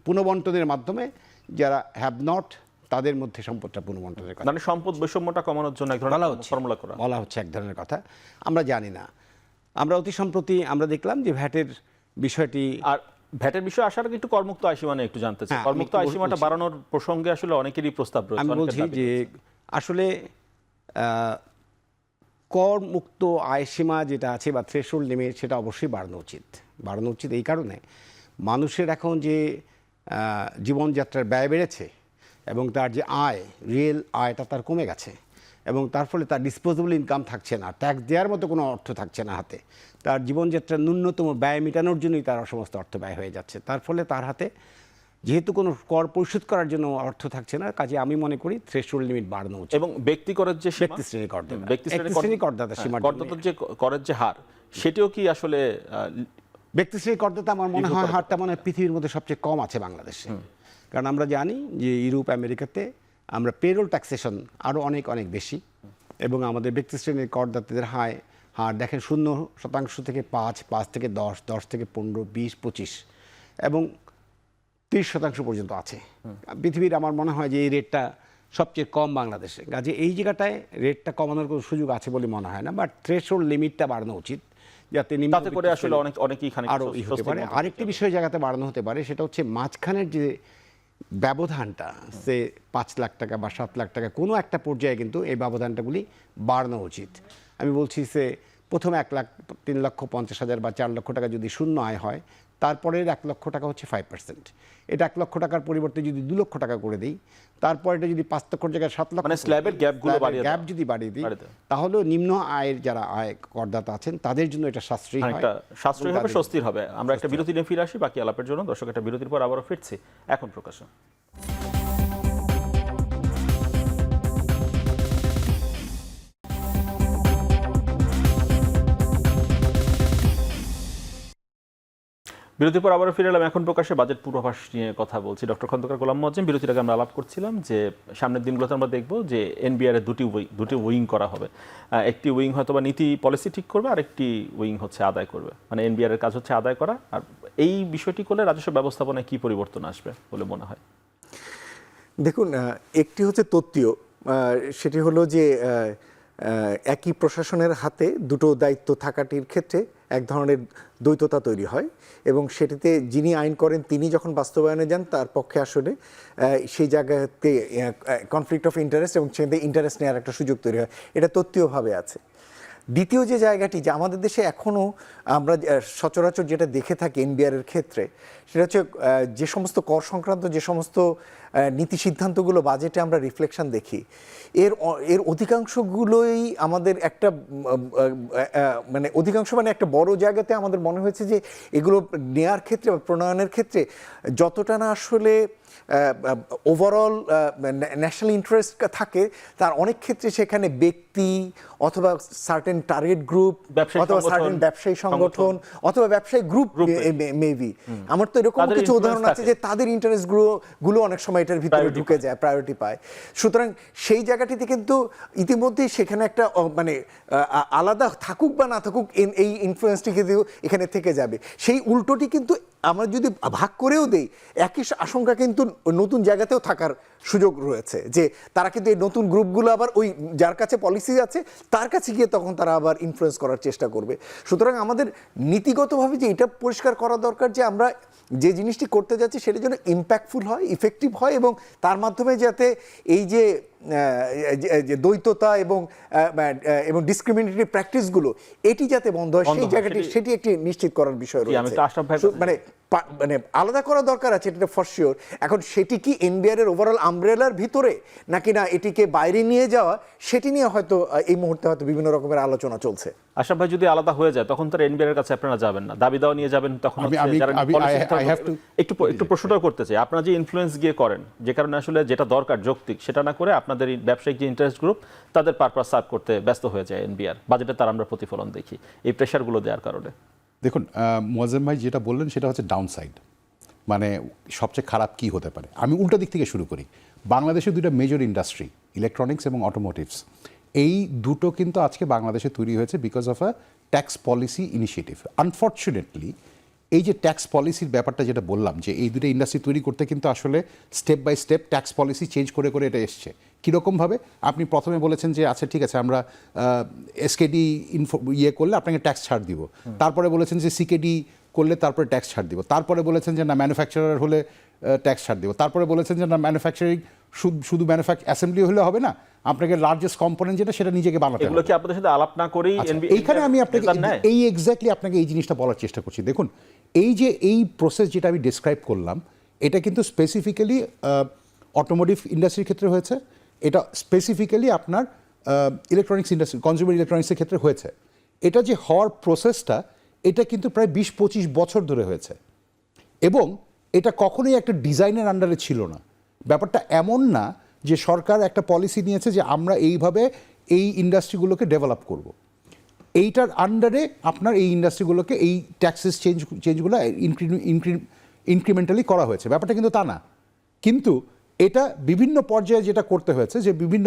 পুনঃবন্টনের মাধ্যমে যারা হ্যাভ নট, তাদের মধ্যে সম্পদটা পুনঃবন্টনের কথা,
মানে সম্পদ বৈষম্যটা কমানোর জন্য এক ধরনের ফর্মুলা করা
বলা হচ্ছে, এক ধরনের কথা। আমরা জানি না। আমরা অতি সম্প্রতি আমরা দেখলাম যে ভ্যাটের বিষয়টি,
আর ভ্যাটের বিষয় আসার আগে একটু করমুক্ত আয় সীমা একটু জানতে চাই। করমুক্ত আয় সীমাটা বাড়ানোর প্রসঙ্গে আসলে অনেকেরই প্রস্তাব রয়েছে।
আমি বলছি যে আসলে কর মুক্ত আয় সীমা যেটা আছে বা থ্রেশহোল্ড লিমিট, সেটা অবশ্যই বাড়ানো উচিত। বাড়ানো উচিত এই কারণে, মানুষের এখন যে জীবনযাত্রার ব্যয় বেড়েছে এবং তার যে আয়, রিয়েল আয়টা তার কমে গেছে, এবং তার ফলে তার ডিসপোজেবল ইনকাম থাকছে না, ট্যাক্স দেওয়ার মতো কোনো অর্থ থাকছে না হাতে। তার জীবনযাত্রার ন্যূনতম ব্যয় মেটানোর জন্যই তার সমস্ত অর্থ ব্যয় হয়ে যাচ্ছে। তার ফলে তার হাতে যেহেতু কোনো কর পরিশোধ করার জন্য অর্থ থাকছে না, কাজে আমি মনে করি থ্রেশহোল্ড লিমিট বাড়ানো উচিত।
এবং ব্যক্তি করের যে
ব্যক্তি শ্রেণী করদাতা সীমা,
করদাতার যে করের যে হার, সেটিও কি আসলে
ব্যক্তি শ্রেণী করদাতা আমার মনে হয় হারটা মনে হয় পৃথিবীর মধ্যে সবচেয়ে কম আছে বাংলাদেশে। কারণ আমরা জানি যে ইউরোপ আমেরিকাতে আমরা পেরোল ট্যাক্সেশন আরও অনেক অনেক বেশি, এবং আমাদের ব্যক্তি শ্রেণীর করদাতাদের হার দেখেন 0% থেকে 5 থেকে 10 থেকে 15, 20, 25 এবং 30% পর্যন্ত আছে পৃথিবীর। আমার মনে হয় যে এই রেটটা সবচেয়ে কম বাংলাদেশে। কাজে এই জায়গাটায় রেটটা কমানোর কোনো সুযোগ আছে বলে মনে হয় না, বাট থ্রেশহোল্ড লিমিটটা বাড়ানো উচিত, যাতে
তাতে করে আসলে অনেকেই
আরও হতে পারে। আরেকটি বিষয় জায়গাতে বাড়ানো হতে পারে, সেটা হচ্ছে মাঝখানের যে ব্যবধানটা, সে 5 লাখ টাকা বা 7 লাখ টাকা, কোনো একটা পর্যায়ে কিন্তু এই ব্যবধানটাগুলি বাড়ানো উচিত। আমি বলছি সে প্রথমে 1,03,50,000 বা 4 লক্ষ টাকা যদি শূন্য আয় হয়, তারপরের 1 লক্ষ টাকা হচ্ছে 5%। এটা 1 লক্ষ টাকার পরিবর্তে যদি 2 লক্ষ টাকা করে দিই, তারপর এটা যদি 5 লক্ষর জায়গায় 7 লক্ষ,
মানে স্ল্যাবের গ্যাপ
যদি বাড়িয়ে দিই, তাহলে নিম্ন আয়ের যারা আয় করদাতা আছেন তাদের জন্য এটা সাশ্রয়ী
হবে, স্বস্তির হবে। আমরা একটা বিরতি নিয়ে ফিরে আসি বাকি আলাপের জন্য। দর্শক, একটা বিরতির পর আবারও ফিরছি এখন প্রকাশন। বিরতির পর আবারও ফিরে এলাম এখন প্রকাশে। বাজেট পূর্বাভাস নিয়ে কথা বলছি। ডক্টর খন্দকার গোলাম মুয়াজ্জেম, বিরতির আগে আমরা আলাপ করছিলাম যে সামনের দিনগুলোতে আমরা দেখব যে এনবিআর এর দুটি উইং করা হবে। একটি উইং হয়তো বা নীতি পলিসি ঠিক করবে, আর একটি উইং হচ্ছে আদায় করবে। মানে এনবিআর এর কাজ হচ্ছে আদায় করা। আর এই বিষয়টি করলে রাজস্ব ব্যবস্থাপনায় কি পরিবর্তন আসবে বলে মনে হয়?
দেখুন, একটি হচ্ছে তত্ত্বীয়, সেটি হলো যে একই প্রশাসনের হাতে দুটো দায়িত্ব থাকাটির ক্ষেত্রে এক ধরনের দ্বৈততা তৈরি হয়, এবং সেটিতে যিনি আইন করেন তিনি যখন বাস্তবায়নে যান তার পক্ষে আসলে সেই জায়গাতে কনফ্লিক্ট অফ ইন্টারেস্ট এবং সেখানে ইন্টারেস্ট নেওয়ার একটা সুযোগ তৈরি হয়। এটা তত্ত্বীয়ভাবে আছে। দ্বিতীয় যে জায়গাটি, যে আমাদের দেশে এখনও আমরা সচরাচর যেটা দেখে থাকি এনবিআর এর ক্ষেত্রে, সেটা হচ্ছে যে সমস্ত কর সংক্রান্ত যে সমস্ত নীতি সিদ্ধান্তগুলো বাজেটে আমরা রিফ্লেকশন দেখি, এর অধিকাংশগুলোই আমাদের একটা অধিকাংশ একটা বড় জায়গাতে আমাদের মনে হয়েছে যে এগুলো নেয়ার ক্ষেত্রে বা প্রণয়নের ক্ষেত্রে যতটা না আসলে ওভারঅল ন্যাশনাল ইন্টারেস্ট থাকে, তার অনেক ক্ষেত্রে সেখানে ব্যক্তি অথবা সার্টেন টার্গেট গ্রুপ অথবা সার্টেন ব্যবসায়ী সংগঠন অথবা ব্যবসায়ী গ্রুপ মেবি, আমার তো এরকম কিছু উদাহরণ আছে যে তাদের ইন্টারেস্ট গুলো অনেক সময় এটার ভিতরে ঢুকে যায়, প্রায়োরিটি পায়। সুতরাং সেই জায়গাটিতে কিন্তু ইতিমধ্যেই সেখানে একটা আলাদা থাকুক বা না থাকুক এই ইনফ্লুয়েন্সটি কিন্তু এখানে থেকে যাবে। সেই উল্টোটি কিন্তু আমরা যদি ভাগ করেও দেই, একই আশঙ্কা কিন্তু নতুন জায়গাতেও থাকার সুযোগ রয়েছে, যে তারা কিন্তু এই নতুন গ্রুপগুলো আবার ওই যার কাছে পলিসি আছে তার কাছে গিয়ে তখন তারা আবার ইনফ্লুয়েন্স করার চেষ্টা করবে। সুতরাং আমাদের নীতিগতভাবে যে এটা পরিষ্কার করা দরকার যে আমরা যে জিনিসটি করতে যাচ্ছি সেটা যেন ইম্প্যাক্টফুল হয়, ইফেক্টিভ হয়, এবং তার মাধ্যমে যাতে এই যে দ্বৈততা এবং ডিসক্রিমিনেটরি প্র্যাকটিসগুলো এটি যাতে বন্ধ হয়, সেই জায়গাটি সেটি একটি নিশ্চিত করার বিষয় রয়েছে। মানে আলাদা করা দরকার আছে, এটা ফর শিওর। এখন সেটি কি এনবিআর এর ওভারঅল আমব্রেলার ভিতরে নাকি না এটিকে বাইরে নিয়ে যাওয়া, সেটি নিয়ে হয়তো এই মুহূর্তে হয়তো বিভিন্ন রকমের আলোচনা চলছে।
আশরাফ ভাই, যদি আলাদা হয়ে যায় তখন তার এনবিআর এর কাছে আপনারা যাবেন না, দাবি দাওয়া নিয়ে যাবেন, তখন একটু প্রশ্নটা করতে চাই, আপনারা যে ইনফ্লুয়েন্স গিয়ে করেন, যে কারণে আসলে যেটা দরকার যৌক্তিক সেটা না করে আপনাদের ব্যবসায়িক যে ইন্টারেস্ট গ্রুপ তাদের পারপাস সার্ভ করতে ব্যস্ত হয়ে যায় এনবিআর, বাজেটে তার আমরা প্রতিফলন দেখি এই প্রেশারগুলো দেওয়ার কারণে।
দেখুন, মোয়াজ্জেম ভাই যেটা বললেন সেটা হচ্ছে ডাউনসাইড, মানে সবচেয়ে খারাপ কি হতে পারে। আমি উল্টো দিক থেকে শুরু করি। বাংলাদেশে দুটো মেজর ইন্ডাস্ট্রি, ইলেকট্রনিক্স এবং অটোমোটিভস, এই দুটো কিন্তু আজকে বাংলাদেশে তৈরি হয়েছে because of a tax policy initiative. Unfortunately এই যে ট্যাক্স পলিসির ব্যাপারটা যেটা বললাম, যে এই দুটো ইন্ডাস্ট্রি তৈরি করতে কিন্তু আসলে step by step tax policy change করে করে এটা এসছে। কীরকমভাবে? আপনি প্রথমে বলেছেন যে আচ্ছা ঠিক আছে আমরা এসকেডি করলে আপনাকে ট্যাক্স ছাড় দিব, তারপরে বলেছেন যে সিকেডি করলে তারপরে ট্যাক্স ছাড় দিব, তারপরে বলেছেন যে না ম্যানুফ্যাকচারার হলে ট্যাক্স ছাড় দিব, তারপরে বলেছেন যে না ম্যানুফ্যাকচারিং শুধু অ্যাসেম্বলি হলে হবে না, আপনাকে লার্জেস্ট কম্পোনেন্ট যেটা সেটা নিজেকে বানাতে হবে।
এগুলো কি আপনাদের সাথে আলাপ না করেই
এইখানে আমি আপনাকে এক্স্যাক্টলি আপনাকে এই জিনিসটা বলার চেষ্টা করছি। দেখুন, এই প্রসেস যেটা আমি ডিসক্রাইব করলাম, এটা কিন্তু স্পেসিফিক্যালি অটোমোটিভ ইন্ডাস্ট্রির ক্ষেত্রে হয়েছে, এটা স্পেসিফিক্যালি আপনার ইলেকট্রনিক্স ইন্ডাস্ট্রি, কনজিউমার ইলেকট্রনিক্সের ক্ষেত্রে হয়েছে। এটা যে হওয়ার প্রসেসটা, এটা কিন্তু প্রায় 20-25 বছর ধরে হয়েছে, এবং এটা কখনোই একটা ডিজাইনের আন্ডারে ছিল না। ব্যাপারটা এমন না যে সরকার একটা পলিসি নিয়েছে যে আমরা এইভাবে এই ইন্ডাস্ট্রিগুলোকে ডেভেলপ করব। এইটার আন্ডারে আপনার এই ইন্ডাস্ট্রিগুলোকে এই ট্যাক্সেস চেঞ্জগুলো ইনক্রিমেন্টালি করা হয়েছে, ব্যাপারটা কিন্তু তা না। কিন্তু এটা বিভিন্ন পর্যায়ে যেটা করতে হয়েছে, যে বিভিন্ন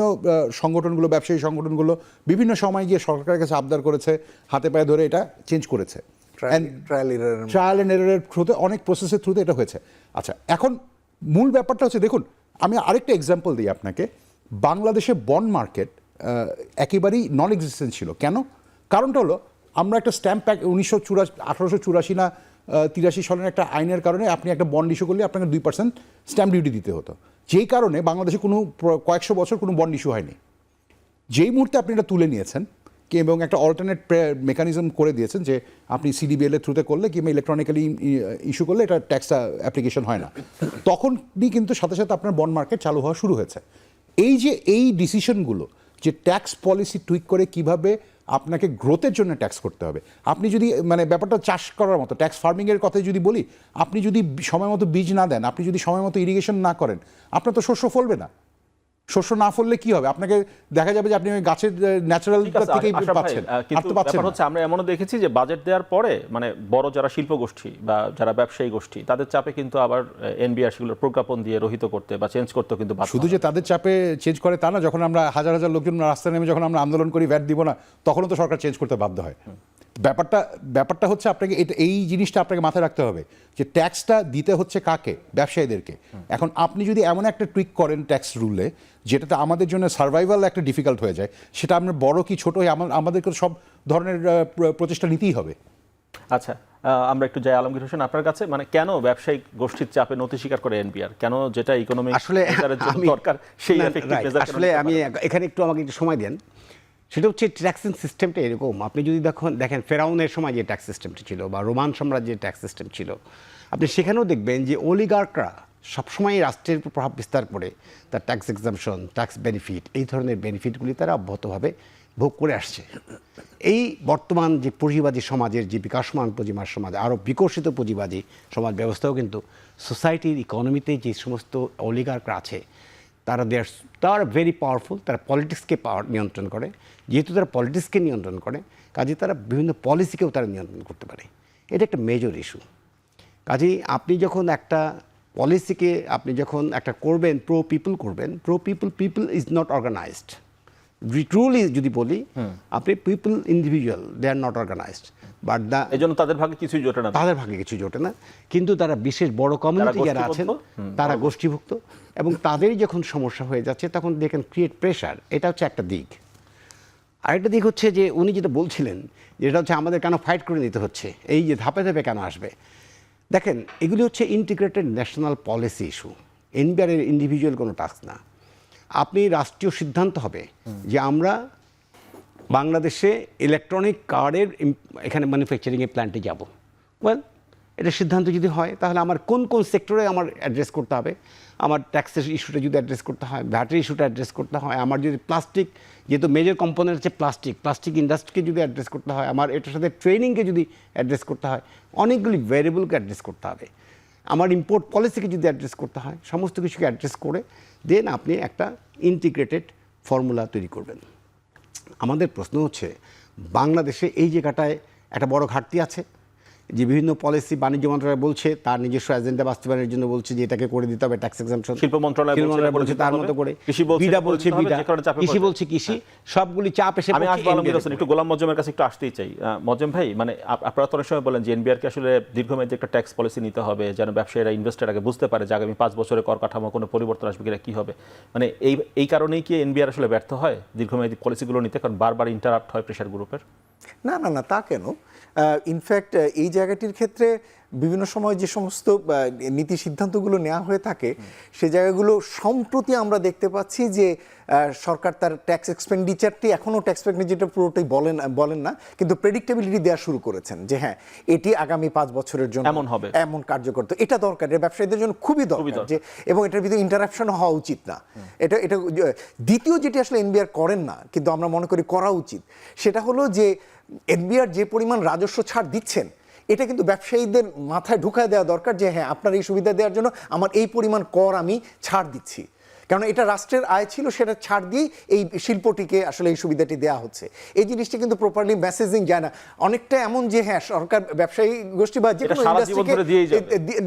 সংগঠনগুলো, ব্যবসায়ী সংগঠনগুলো বিভিন্ন সময় গিয়ে সরকারের কাছে আবদার করেছে, হাতে পায়ে ধরে এটা চেঞ্জ করেছে, ট্রায়াল অ্যান্ড এররের থ্রুতে, অনেক প্রসেসের থ্রুতে এটা হয়েছে। আচ্ছা, এখন মূল ব্যাপারটা হচ্ছে, দেখুন আমি আরেকটা এক্সাম্পল দিই আপনাকে। বাংলাদেশে বন্ড মার্কেট একেবারেই নন এক্সিস্টেন্ট ছিল। কেন? কারণটা হলো আমরা একটা স্ট্যাম্প 1884 না 83 সালের একটা আইনের কারণে আপনি একটা বন্ড ইস্যু করলে আপনাকে 2% স্ট্যাম্প ডিউটি দিতে হতো, যেই কারণে বাংলাদেশে কয়েকশো বছর কোনো বন্ড ইস্যু হয়নি। যেই মুহূর্তে আপনি এটা তুলে নিয়েছেন এবং একটা অল্টারনেট মেকানিজম করে দিয়েছেন যে আপনি সিডিবিএল এর থ্রুতে করলে কিংবা ইলেকট্রনিক্যালি ইস্যু করলে এটা ট্যাক্সটা অ্যাপ্লিকেশন হয় না, তখনই কিন্তু সাথে সাথে আপনার বন্ড মার্কেট চালু হওয়া শুরু হয়েছে। এই ডিসিশনগুলো, যে ট্যাক্স পলিসি টুইক করে কিভাবে আপনাকে গ্রোথের জন্য ট্যাক্স করতে হবে, আপনি যদি ব্যাপারটা চাষ করার মতো, ট্যাক্স ফার্মিংয়ের কথা যদি বলি, আপনি যদি সময় মতো বীজ না দেন, আপনি যদি সময় মতো ইরিগেশন না করেন, আপনার তো শস্য ফলবে না। শস্য না ফললে কি হবে? আপনাকে দেখা যাবে যে আপনি ওই গাছের ন্যাচারাল থেকেই পাচ্ছেন, আর তো পাচ্ছেন না।
আমরা এমনও দেখেছি যে বাজেট দেওয়ার পরে বড় যারা শিল্প গোষ্ঠী বা যারা ব্যবসায়ী গোষ্ঠী, তাদের চাপে কিন্তু আবার এনবিআর সেগুলোর প্রজ্ঞাপন দিয়ে রহিত করতে বা চেঞ্জ করতে কিন্তু
শুধু যে তাদের চাপে চেঞ্জ করে তা না, যখন আমরা হাজার হাজার লোকজন রাস্তায় নেমে যখন আমরা আন্দোলন করি ভ্যাট দিব না, তখনও তো সরকার চেঞ্জ করতে বাধ্য হয়। ব্যাপারটা হচ্ছে আপনাকে এই জিনিসটা আপনাকে মাথায় রাখতে হবে যে ট্যাক্সটা দিতে হচ্ছে কাকে? ব্যবসায়ীদেরকে। এখন আপনি যদি এমন একটা টুইক করেন ট্যাক্স রুলে যেটাতে আমাদের জন্য সার্ভাইভাল একটা ডিফিকাল্ট হয়ে যায়, সেটা আপনার বড় কি ছোট, আমাদেরকে সব ধরনের প্রচেষ্টা নিতেই হবে।
আচ্ছা, আমরা একটু যাই আলমগীর হোসেন আপনার কাছে। কেন ব্যবসায়িক গোষ্ঠীর চাপে নথি স্বীকার করে এনবিআর? কেন যেটা ইকোনমিক
আসলে
দরকার সেই
আসলে আমি এখানে আমাকে একটু সময় দেন। সেটা হচ্ছে ট্যাক্সিং সিস্টেমটা এরকম। আপনি যদি দেখেন ফেরাউনের সময় যে ট্যাক্স সিস্টেমটা ছিল বা রোমান সাম্রাজ্যের ট্যাক্স সিস্টেম ছিল, আপনি সেখানেও দেখবেন যে অলিগার্করা সবসময় রাষ্ট্রের উপর প্রভাব বিস্তার করে তার ট্যাক্স এক্সাম্পশন, ট্যাক্স বেনিফিট, এই ধরনের বেনিফিটগুলি তারা অব্যাহতভাবে ভোগ করে আসছে। এই বর্তমান যে পুঁজিবাদী সমাজের যে বিকাশমান পুঁজিবাদ সমাজ, আরও বিকশিত পুঁজিবাদী সমাজ ব্যবস্থাও কিন্তু সোসাইটির ইকোনমিতে যে সমস্ত অলিগার্করা আছে তারা ভেরি পাওয়ারফুল। তারা পলিটিক্সকে নিয়ন্ত্রণ করে। যেহেতু তারা পলিটিক্সকে নিয়ন্ত্রণ করে, কাজে তারা বিভিন্ন পলিসিকেও তারা নিয়ন্ত্রণ করতে পারে। এটা একটা মেজর ইস্যু। কাজেই আপনি যখন একটা পলিসিকে আপনি যখন একটা করবেন, pro people is not organized. Truly যদি বলি, আপনি people individual, they are not organized, but
এই জন্য তাদের ভাগে কিছুই জোটে না।
তাদের ভাগে কিছু জোটে না, কিন্তু তারা বিশেষ বড় কমিউনিটি যারা আছেন তারা গোষ্ঠীভুক্ত, এবং তাদেরই যখন সমস্যা হয়ে যাচ্ছে তখন দে ক্যান ক্রিয়েট প্রেশার। এটা হচ্ছে একটা দিক। আরেকটা দিক হচ্ছে যে উনি যেটা বলছিলেন, যেটা হচ্ছে আমাদের কেন ফাইট করে নিতে হচ্ছে, এই যে ধাপে ধাপে কেন আসবে। দেখেন, এগুলি হচ্ছে ইন্টিগ্রেটেড ন্যাশনাল পলিসি ইস্যু, এনবিআরের ইন্ডিভিজুয়াল কোনো টাস্ক না। আপনি রাষ্ট্রীয় সিদ্ধান্ত হবে যে আমরা বাংলাদেশে ইলেকট্রনিক কার্ডের এখানে ম্যানুফ্যাকচারিংয়ের প্ল্যান্টে যাব। ওয়েল, এটা সিদ্ধান্ত যদি হয় তাহলে আমার কোন কোন সেক্টরে আমার অ্যাড্রেস করতে হবে, আমার ট্যাক্সের ইস্যুটা যদি অ্যাড্রেস করতে হয়, ভ্যাটের ইস্যুটা অ্যাড্রেস করতে হয়, আমার যদি প্লাস্টিক, যেহেতু মেজর কম্পোনেন্ট হচ্ছে প্লাস্টিক ইন্ডাস্ট্রিকে যদি অ্যাড্রেস করতে হয়, আমার এটার সাথে ট্রেনিংকে যদি অ্যাড্রেস করতে হয়, অনেকগুলি ভ্যারিয়েবলকে অ্যাড্রেস করতে হবে, আমার ইম্পোর্ট পলিসিকে যদি অ্যাড্রেস করতে হয়, সমস্ত কিছুকে অ্যাড্রেস করে দেন আপনি একটা ইন্টিগ্রেটেড ফর্মুলা তৈরি করবেন। আমাদের প্রশ্ন হচ্ছে, বাংলাদেশে এই জায়গাটায় একটা বড় ঘাটতি আছে যে বিভিন্ন পলিসি বাণিজ্য মন্ত্রণালয় বলছে তার নিজস্ব এজেন্ডা বাস্তবায়নের জন্য বলছে যে এটাকে করে দিতে হবে ট্যাক্স এক্সাম্পশন,
শিল্প মন্ত্রণালয়
বলছে তার মতো করে, বিডা বলছে বিডা, কৃষি বলছে কৃষি, সবগুলি চাপ এসে
আমি আসবো আলমগীর হোসেন, একটু গোলাম মজমের কাছে একটু আসতেই চাই। মজম ভাই, মানে আপনারা তো অনেক সময় বলেন যে এনবিআরকে আসলে দীর্ঘমেয়াদী একটা ট্যাক্স পলিসি নিতে হবে যেন ব্যবসায়ীরা ইনভেস্টার আগে বুঝতে পারে যে আগামী 5 বছরে কর কাঠামো কোনো পরিবর্তন আসবে কিনা, কি হবে। মানে এই কারণেই কি এনবিআর আসলে ব্যর্থ হয় দীর্ঘমেয়াদী পলিসিগুলো নিতে, কারণ বারবার ইন্টারাপ্ট হয় প্রেশার গ্রুপের?
না, তা কেন? ইনফ্যাক্ট এই জায়গাটির ক্ষেত্রে বিভিন্ন সময় যে সমস্ত নীতি সিদ্ধান্তগুলো নেওয়া হয়ে থাকে সে জায়গাগুলো সম্প্রতি আমরা দেখতে পাচ্ছি যে সরকার তার ট্যাক্স এক্সপেন্ডিচারটি এখনও ট্যাক্স এক্সপেন্ডিচারটা পুরোটাই বলেন না, কিন্তু প্রেডিক্টেবিলিটি দেওয়া শুরু করেছেন যে হ্যাঁ এটি আগামী 5 বছরের জন্য
এমন হবে,
এমন কার্যকর। তো এটা দরকার, এটা ব্যবসায়ীদের জন্য খুবই দরকার যে, এবং এটার ভিতরে ইন্টারাপশন হওয়া উচিত না। এটা দ্বিতীয় যেটি আসলে এনবিআর করেন না কিন্তু আমরা মনে করি করা উচিত, সেটা হলো যে এনবিআর যে পরিমাণ রাজস্ব ছাড় দিচ্ছেন এটা কিন্তু ব্যবসায়ীদের মাথায় ঢুকায় দেওয়া দরকার যে হ্যাঁ আপনার এই সুবিধা দেওয়ার জন্য আমার এই পরিমাণ কর আমি ছাড় দিচ্ছি, কারণ এটা রাষ্ট্রের আয় ছিল, সেটা ছাড় দিয়ে এই শিল্পটিকে আসলে এই সুবিধাটি দেওয়া হচ্ছে। এই জিনিসটা কিন্তু প্রপারলি মেসেজিং যায় না। অনেকটা এমন যে হ্যাঁ সরকার ব্যবসায়ী গোষ্ঠী বা যে কোনো ইন্ডাস্ট্রিকে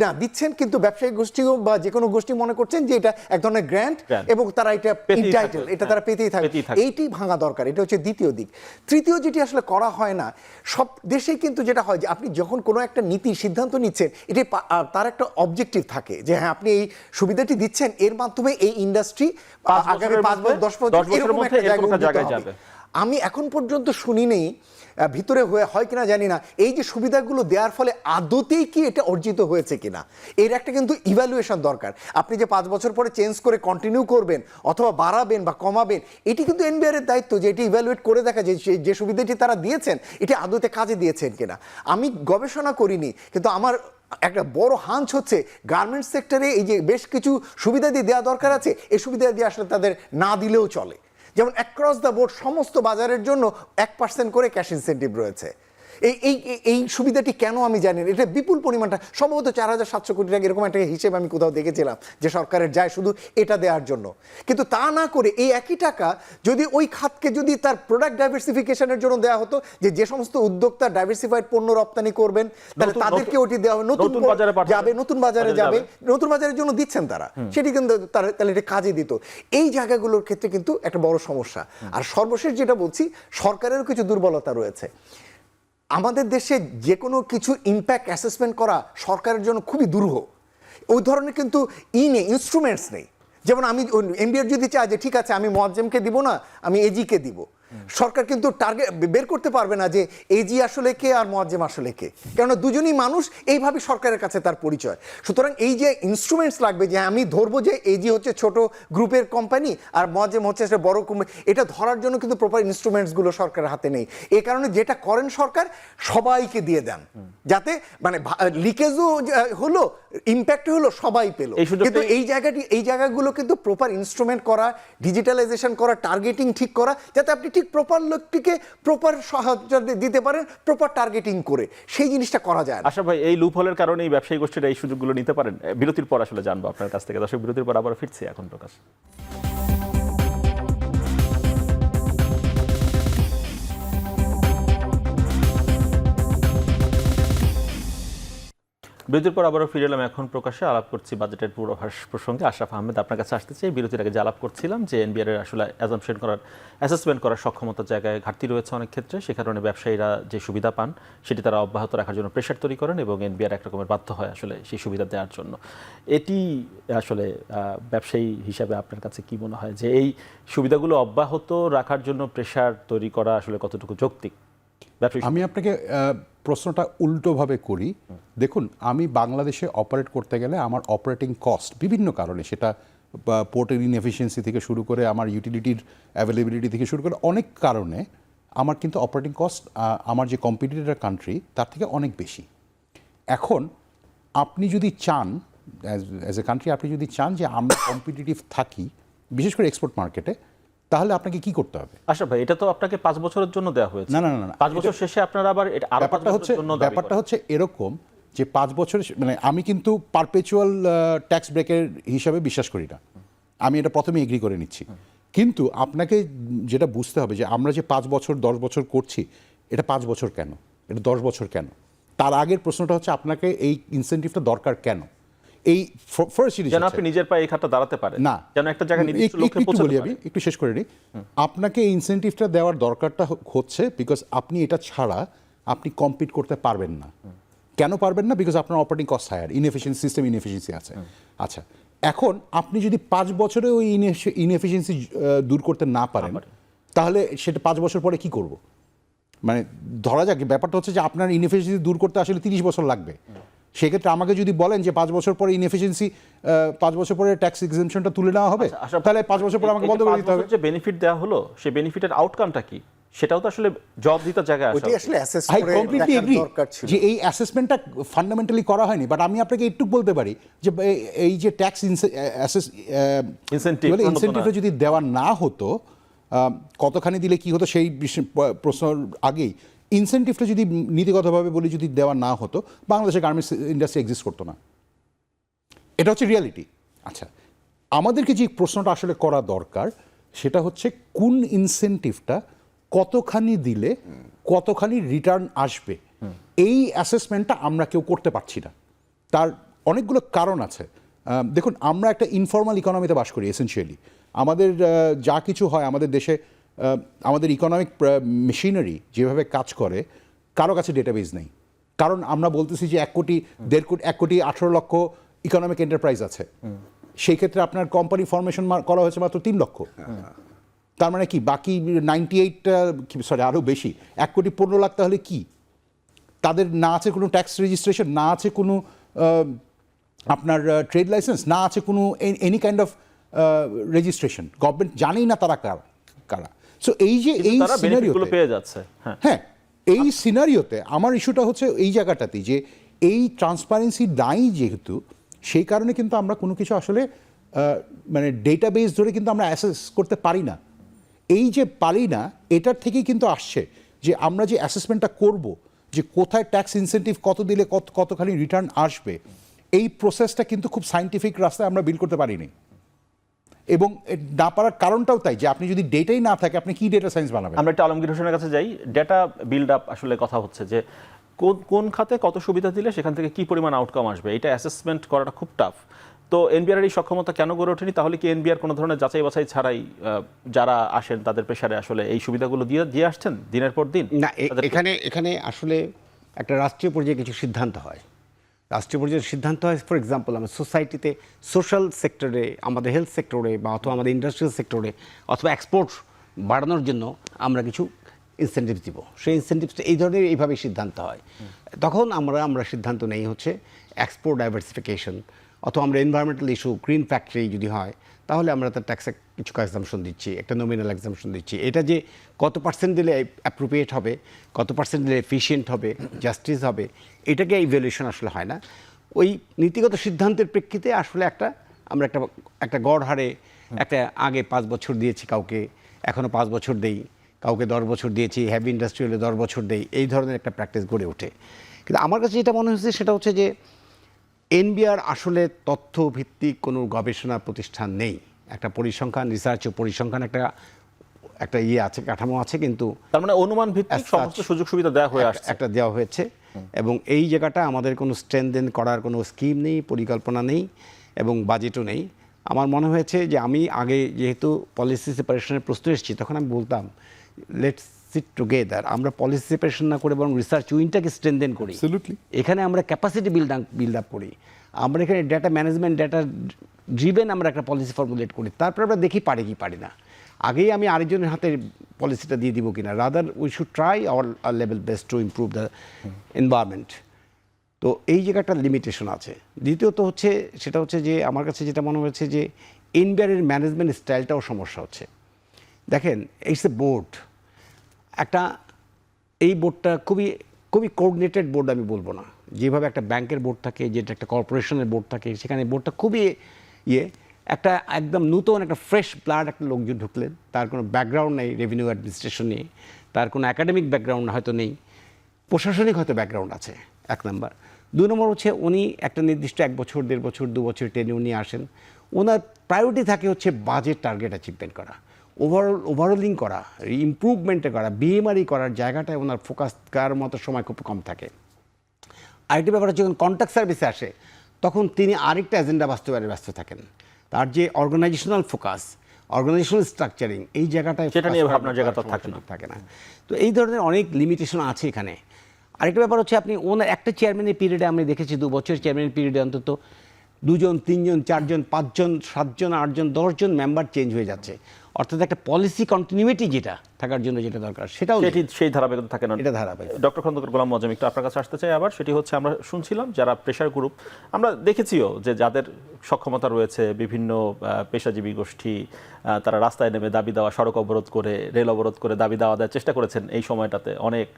না দিচ্ছেন, কিন্তু ব্যবসায়ী গোষ্ঠীও বা যে কোনো গোষ্ঠী মনে করছেন যে এটা এক ধরনের গ্র্যান্ট এবং তারা এটা ইন্টাইটেল, এটা তারা পেতেই থাকে। এইটি ভাঙা দরকার। এটা হচ্ছে দ্বিতীয় দিক। তৃতীয় যেটি আসলে করা হয় না, সব দেশেই কিন্তু যেটা হয় যে আপনি যখন কোনো একটা নীতি সিদ্ধান্ত নিচ্ছেন এটি তার একটা অবজেক্টিভ থাকে যে হ্যাঁ আপনি এই সুবিধাটি দিচ্ছেন, এর মাধ্যমে এই ইন্ডাস্ট্রি আগামী 5 বছর 10 বছর এরকম একটা জায়গায় যাবে। আমি এখন পর্যন্ত শুনিনি, ভিতরে হয় কিনা জানি না, এই যে সুবিধাগুলো দেওয়ার ফলে আদতেই কি এটা অর্জিত হয়েছে কিনা এর একটা কিন্তু ইভ্যালুয়েশন দরকার। আপনি যে 5 বছর পরে চেঞ্জ করে কন্টিনিউ করবেন অথবা বাড়াবেন বা কমাবেন, এটি কিন্তু এনবিআর এর দায়িত্ব যে এটি ইভ্যালুয়েট করে দেখা যায় যে সুবিধাটি তারা দিয়েছেন এটি আদতে কাজে দিয়েছেন কিনা। আমি গবেষণা করিনি, কিন্তু আমার একটা বড় হাঞ্চ হচ্ছে গার্মেন্টস সেক্টরে এই যে বেশ কিছু সুবিধা দিয়ে দেওয়া দরকার আছে, এই সুবিধা দিয়ে আসলে তাদের না দিলেও চলে। যেমন অ্যাক্রস দ্য বোর্ড সমস্ত বাজারের জন্য 1% করে ক্যাশ ইনসেন্টিভ রয়েছে। এই সুবিধাটি কেন আমি জানি না, এটা বিপুল পরিমাণটা সম্ভবত 4700 কোটি টাকা এরকম একটা হিসেব আমি কোথাও দেখেছিলাম যে সরকারের যায় শুধু এটা দেওয়ার জন্য। কিন্তু তা না করে এই একই টাকা যদি ওই খাতকে যদি তার প্রোডাক্ট ডাইভার্সিফিকেশনের জন্য দেওয়া হতো, যে সমস্ত উদ্যোক্তা ডাইভার্সিফাইড পণ্য রপ্তানি করবেন তাহলে তাদেরকে ওটি দেওয়া হবে, নতুন বাজারে যাবে, নতুন বাজারের জন্য দিচ্ছেন তারা, সেটি কিন্তু তাহলে এটা কাজে দিত। এই জায়গাগুলোর ক্ষেত্রে কিন্তু একটা বড় সমস্যা। আর সর্বশেষ যেটা বলছি, সরকারেরও কিছু দুর্বলতা রয়েছে। আমাদের দেশে যে কোনো কিছু ইম্প্যাক্ট অ্যাসেসমেন্ট করা সরকারের জন্য খুবই দুরূহ। ওই ধরনের কিন্তু ইনস্ট্রুমেন্টস নেই। যেমন আমি এনবিআর যদি চায় যে ঠিক আছে আমি মোয়াজ্জেমকে দিব না, আমি এজিকে দিব, সরকার কিন্তু টার্গেট বের করতে পারবে না যে এজি আসলে কে আর মোয়াজ্জেম আসলে কে, কেননা দুজনই মানুষ, এইভাবে সরকারের কাছে তার পরিচয়। সুতরাং এই যে ইনস্ট্রুমেন্টস লাগবে, যে আমি ধরবো যে এজি হচ্ছে ছোট গ্রুপের কোম্পানি আর মোয়াজ্জেম হচ্ছে একটা বড় কোম্পানি, এটা ধরার জন্য কিন্তু প্রপার ইনস্ট্রুমেন্টসগুলো সরকারের হাতে নেই। এই কারণে যেটা করেন সরকার, সবাইকে দিয়ে দেন, যাতে মানে লিকেজও হলো, ইম্প্যাক্ট হলো, সবাই পেলো। কিন্তু এই জায়গাগুলো কিন্তু প্রপার ইনস্ট্রুমেন্ট করা, ডিজিটালাইজেশন করা, টার্গেটিং ঠিক করা, যাতে আপনি ঠিক প্রপার লোকটিকে প্রপার সহায়তা দিতে পারেন, প্রপার টার্গেটিং করে, সেই জিনিসটা করা যায় না।
আশরাফ ভাই, এই লুপহোলের কারণে এই ব্যবসায়ী গোষ্ঠীরা এই সুযোগগুলো নিতে পারেন। বিরতির পর আসলে জানবো আপনার কাছ থেকে। দর্শক, বিরতির পর আবার ফিরছি এখন প্রকাশ। বিরতির পর আবারও ফিরে এলাম এখন প্রকাশে। আলাপ করছি বাজেটের পূর্বাভাস প্রসঙ্গে। আশরাফ আহমেদ, আপনার কাছে আসতে চাই। বিরতির আগে যে আলাপ করছিলাম যে এনবিআর এর আসলে অ্যাসেসমেন্ট করার সক্ষমতার জায়গায় ঘাটতি রয়েছে অনেক ক্ষেত্রে, সে কারণে ব্যবসায়ীরা যে সুবিধা পান সেটি তারা অব্যাহত রাখার জন্য প্রেশার তৈরি করেন এবং এনবিআর এক রকমের বাধ্য হয় আসলে সেই সুবিধা দেওয়ার জন্য। এটি আসলে ব্যবসায়ী হিসাবে আপনার কাছে কি মনে হয় যে এই সুবিধাগুলো অব্যাহত রাখার জন্য প্রেশার তৈরি করা আসলে কতটুকু যৌক্তিক?
আমি আপনাকে প্রশ্নটা উল্টোভাবে করি। দেখুন, আমি বাংলাদেশে অপারেট করতে গেলে আমার অপারেটিং কস্ট বিভিন্ন কারণে, সেটা পোর্টের ইনএফিসিয়েন্সি থেকে শুরু করে আমার ইউটিলিটির অ্যাভেলেবিলিটি থেকে শুরু করে অনেক কারণে আমার কিন্তু অপারেটিং কস্ট আমার যে কম্পিটিটর কান্ট্রি তার থেকে অনেক বেশি। এখন আপনি যদি চান অ্যাজ এ কান্ট্রি, আপনি যদি চান যে আমরা কম্পিটিটিভ থাকি, বিশেষ করে এক্সপোর্ট মার্কেটে, তাহলে আপনাকে কি করতে হবে?
আশরাফ ভাই, এটা তো আপনাকে 5 বছরের জন্য দেওয়া হয়েছে।
না,
5 বছর শেষে আপনারা আবার এটা আরো 5 বছরের জন্য দাবি করেন।
ব্যাপারটা হচ্ছে এরকম যে 5 বছরের, মানে আমি কিন্তু পারপেচুয়াল ট্যাক্স ব্রেকের হিসাবে বিশ্বাস করি না, আমি এটা প্রথমে এগ্রি করে নিচ্ছি। কিন্তু আপনাকে যেটা বুঝতে হবে যে আমরা যে 5 বছর 10 বছর করছি, এটা 5 বছর কেন, এটা 10 বছর কেন? তার আগের প্রশ্নটা হচ্ছে আপনাকে এই ইনসেনটিভটা দরকার কেন? এই ফার্স্ট জিনিস,
যেন আপনি নিজের পায়ে এই খাতটা দাঁড়াতে পারেন,
না
যেন একটা জায়গায় নির্দিষ্ট লক্ষ্যে পৌঁছাতে পারেন।
আমি একটু শেষ করে নিই। আপনাকে এই ইনসেনটিভটা দেওয়ার দরকারটা হচ্ছে বিকজ আপনি এটা ছাড়া আপনি কম্পিট করতে পারবেন না। কেন পারবেন না? বিকজ আপনার operating cost higher, inefficiency, system inefficiency আছে। আচ্ছা, এখন আপনি যদি 5 বছরে ওই ইনএফিসিয়েন্সি দূর করতে না পারেন, তাহলে সেটা 5 বছর পরে কি করব? মানে ধরা যাক ব্যাপারটা হচ্ছে যে আপনার ইনএফিসিয়েন্সি দূর করতে আসলে 30 বছর লাগবে। সেক্ষেত্রে আমাকে যদি বলেন যে 5 বছর পরে ইনএফিসিয়েন্সি, 5 বছর পরে ট্যাক্স এক্সেমশনটা তুলে নেওয়া হবে, তাহলে 5 বছর পরে আমাকে বন্ধ করে দিতে হবে।
যে বেনিফিট দেওয়া হলো, সেই বেনিফিটের আউটকামটা কি, সেটাও তো আসলে জবাবদিহিতার জায়গায় আসে।
ওইটি আসলে অ্যাসেস
আই
করে
কমপ্লিটলি
দেখার
এগ্রি
দরকার ছিল।
যে এই অ্যাসেসমেন্টটা ফান্ডামেন্টালি করা হয়নি। বাট আমি আপনাকে একটু বলতে পারি যে এই যে ট্যাক্স ইনসেন্টিভটা যদি দেওয়া না হতো, কতখানি দিলে কি হতো সেই প্রশ্ন আগেই, ইনসেন্টিভটা যদি নীতিগতভাবে বলি যদি দেওয়া না হতো, বাংলাদেশের গার্মেন্টস ইন্ডাস্ট্রি এক্সিস্ট করতো না। এটা হচ্ছে রিয়ালিটি। আচ্ছা, আমাদেরকে যে প্রশ্নটা আসলে করা দরকার সেটা হচ্ছে কোন ইনসেন্টিভটা কতখানি দিলে কতখানি রিটার্ন আসবে, এই অ্যাসেসমেন্টটা আমরা কেউ করতে পারছি না। তার অনেকগুলো কারণ আছে। দেখুন, আমরা একটা ইনফর্মাল ইকোনমিতে বাস করি এসেনশিয়ালি। আমাদের যা কিছু হয় আমাদের দেশে, আমাদের ইকোনমিক মেশিনারি যেভাবে কাজ করে, কারো কাছে ডেটাবেজ নেই। কারণ আমরা বলতেছি যে 1 কোটি 18 লক্ষ ইকোনমিক এন্টারপ্রাইজ আছে, সেই ক্ষেত্রে আপনার কোম্পানি ফরমেশন করা হয়েছে মাত্র 3 লক্ষ। তার মানে কি বাকি 98 আরও বেশি, 1 কোটি 15 লাখ, তাহলে কি তাদের না আছে কোনো ট্যাক্স রেজিস্ট্রেশন, না আছে কোনো আপনার ট্রেড লাইসেন্স, না আছে কোনো any kind of registration, government জানেই না তারা কারা। সো এই যে এই সিনারিওতে
পেয়ে যাচ্ছে,
হ্যাঁ, এই সিনারিওতে আমার ইস্যুটা হচ্ছে এই জায়গাটাতেই যে এই ট্রান্সপারেন্সি নাই যেহেতু, সেই কারণে কিন্তু আমরা কোনো কিছু আসলে মানে ডেটাবেস ধরে কিন্তু আমরা অ্যাসেস করতে পারি না। এই যে পারি না, এটার থেকেই কিন্তু আসছে যে আমরা যে অ্যাসেসমেন্টটা করব যে কোথায় ট্যাক্স ইনসেন্টিভ কত দিলে কতখানি রিটার্ন আসবে, এই প্রসেসটা কিন্তু খুব সায়েন্টিফিক রাস্তায় আমরা বিল করতে পারিনি। এবং না পারার কারণটাও তাই যে আপনি যদি ডেটাই না থাকে, আপনি কি ডেটা সায়েন্স বানাবেন?
আমরা একটা আলমগীর হোসেনের কাছে যাই। ডেটা বিল্ড আপ আসলে কথা হচ্ছে যে কোন খাতে কত সুবিধা দিলে সেখান থেকে কি পরিমাণ আউটকাম আসবে, এটা অ্যাসেসমেন্ট করাটা খুব টাফ। তো এনবিআর এই সক্ষমতা কেন গড়ে ওঠেনি? তাহলে কি এনবিআর কোনো ধরনের যাচাই বাছাই ছাড়াই যারা আসেন তাদের প্রেসারে আসলে এই সুবিধাগুলো দিয়ে আসছেন দিনের পর দিন?
না, এখানে আসলে একটা রাষ্ট্রীয় পর্যায়ে কিছু সিদ্ধান্ত হয়। রাষ্ট্রীয় পর্যায়ে সিদ্ধান্ত হয়, ফর এক্সাম্পল আমরা সোসাইটিতে, সোশ্যাল সেক্টরে, আমাদের হেলথ সেক্টরে, বা অথবা আমাদের ইন্ডাস্ট্রিয়াল সেক্টরে, অথবা এক্সপোর্ট বাড়ানোর জন্য আমরা কিছু ইনসেন্টিভ দিব, সেই ইনসেন্টিভসটা এই ধরনের এইভাবেই সিদ্ধান্ত হয়। তখন আমরা সিদ্ধান্ত নেই হচ্ছে এক্সপোর্ট ডাইভার্সিফিকেশন, অথবা আমরা এনভায়রনমেন্টাল ইস্যু, গ্রিন ফ্যাক্টরি যদি হয় তাহলে আমরা তার ট্যাক্সে কিছু এক্সামশন দিচ্ছি, একটা নমিনাল এক্সামশন দিচ্ছি। এটা যে কত পার্সেন্ট দিলে অ্যাপ্রোপ্রিয়েট হবে, কত পার্সেন্ট দিলে এফিশিয়েন্ট হবে, জাস্টিস হবে, এটাকে ইভ্যালুয়েশন আসলে হয় না। ওই নীতিগত সিদ্ধান্তের প্রেক্ষিতে আসলে আমরা একটা গড় হারে একটা আগে 5 বছর দিয়েছি কাউকে, এখনও 5 বছর দেই, কাউকে 10 বছর দিয়েছি, হেভি ইন্ডাস্ট্রি হলে 10 বছর দেই, এই ধরনের একটা প্র্যাকটিস গড়ে ওঠে। কিন্তু আমার কাছে যেটা মনে হচ্ছে সেটা হচ্ছে যে এনবিআর আসলে তথ্যভিত্তিক কোনো গবেষণা প্রতিষ্ঠান নেই। একটা পরিসংখ্যান, রিসার্চ ও পরিসংখ্যান একটা ইয়ে আছে, কাঠামো আছে, কিন্তু
তার মানে অনুমান ভিত্তিক সমস্ত সুযোগ সুবিধা দেওয়া হয়ে আসছে।
একটা দেওয়া হয়েছে, এবং এই জায়গাটা আমাদের কোনো স্ট্রেনথেন করার কোনো স্কিম নেই, পরিকল্পনা নেই, এবং বাজেটও নেই। আমার মনে হয়েছে যে আমি আগে যেহেতু পলিসি সেপারেশনের প্রশ্ন এসেছি, তখন আমি বলতাম লেটস সিট টুগেদার, আমরা পলিসি সেপারেশন না করে বরং রিসার্চ উইংটাকে স্ট্রেনথেন করি।
Absolutely.
এখানে আমরা ক্যাপাসিটি বিল্ড আপ করি, আমরা এখানে ডেটা ম্যানেজমেন্ট, ডেটা ড্রিভেন আমরা একটা পলিসি ফর্মুলেট করি, তারপর আমরা দেখি পারি কি পারি না। আগেই আমি আরেকজনের হাতে পলিসিটা দিয়ে দিব কিনা, rather we should try our level best to improve the environment. তো এই জায়গাটা লিমিটেশন আছে। দ্বিতীয়ত হচ্ছে সেটা হচ্ছে যে আমার কাছে যেটা মনে হয়েছে যে এনবিআরের ম্যানেজমেন্ট স্টাইলটাও সমস্যা হচ্ছে। দেখেন, ইটস এ বোর্ড, এই বোর্ডটা খুবই কোঅর্ডিনেটেড বোর্ড আমি বলবো না, যেভাবে একটা ব্যাংকের বোর্ড থাকে, যেটা একটা কর্পোরেশনের বোর্ড থাকে, সেখানে বোর্ডটা খুবই একটা একদম নতুন একটা ফ্রেশ ব্লাড একটা লোকজন ঢুকলেন, তার কোনো ব্যাকগ্রাউন্ড নেই রেভিনিউ অ্যাডমিনিস্ট্রেশন নিয়ে, তার কোনো একাডেমিক ব্যাকগ্রাউন্ড হয়তো নেই, প্রশাসনিক হয়তো ব্যাকগ্রাউন্ড আছে, 1 নম্বর। 2 নম্বর হচ্ছে উনি একটা নির্দিষ্ট 1 বছর, 1.5 বছর, 2 বছর টেনিউর নিয়ে আসেন, ওনার প্রায়োরিটি থাকে হচ্ছে বাজেট টার্গেট অ্যাচিভমেন্ট করা, ওভারঅলিং করা, ইমপ্রুভমেন্টে করা, বিএমআরই করার জায়গাটায় ওনার ফোকাস করার মতো সময় খুব কম থাকে। আরেকটি ব্যাপার হচ্ছে যখন কন্ট্যাক্ট সার্ভিসে আসে তখন তিনি আরেকটা এজেন্ডা বাস্তবায়নে ব্যস্ত থাকেন। তার যে অর্গানাইজেশনাল ফোকাস, অর্গানাইজেশনাল স্ট্রাকচারিং, এই জায়গাটায়
সেটা নিয়ে ভাবনার জায়গাটা থাকে না।
তো এই ধরনের অনেক লিমিটেশন আছে এখানে। আরেকটা ব্যাপার হচ্ছে আপনি ওনার একটা চেয়ারম্যানের পিরিয়ডে আমি দেখেছি 2 বছর চেয়ারম্যানের পিরিয়ডে অন্তত 2 জন, 3 জন, 4 জন, 5 জন, 7 জন, 8 জন, 10 জন মেম্বার চেঞ্জ হয়ে যাচ্ছে। অর্থাৎ একটা পলিসি কন্টিনিউইটি যেটা থাকার জন্য যেটা দরকার সেটাও
সেই ধারাবাহিকতা থাকে না।
এটা ধারাবাহিক।
ডক্টর খন্দকার গোলাম মজম, একটু আপনার কাছে আসতে চাই আবার। সেটি হচ্ছে আমরা শুনছিলাম যারা প্রেশার গ্রুপ, আমরা দেখেছিও যে যাদের সক্ষমতা রয়েছে, বিভিন্ন পেশাজীবী গোষ্ঠী, তারা রাস্তায় নেমে দাবি দেওয়া, সড়ক অবরোধ করে, রেল অবরোধ করে দাবি দেওয়া দেওয়ার চেষ্টা করেছেন। এই সময়টাতে অনেক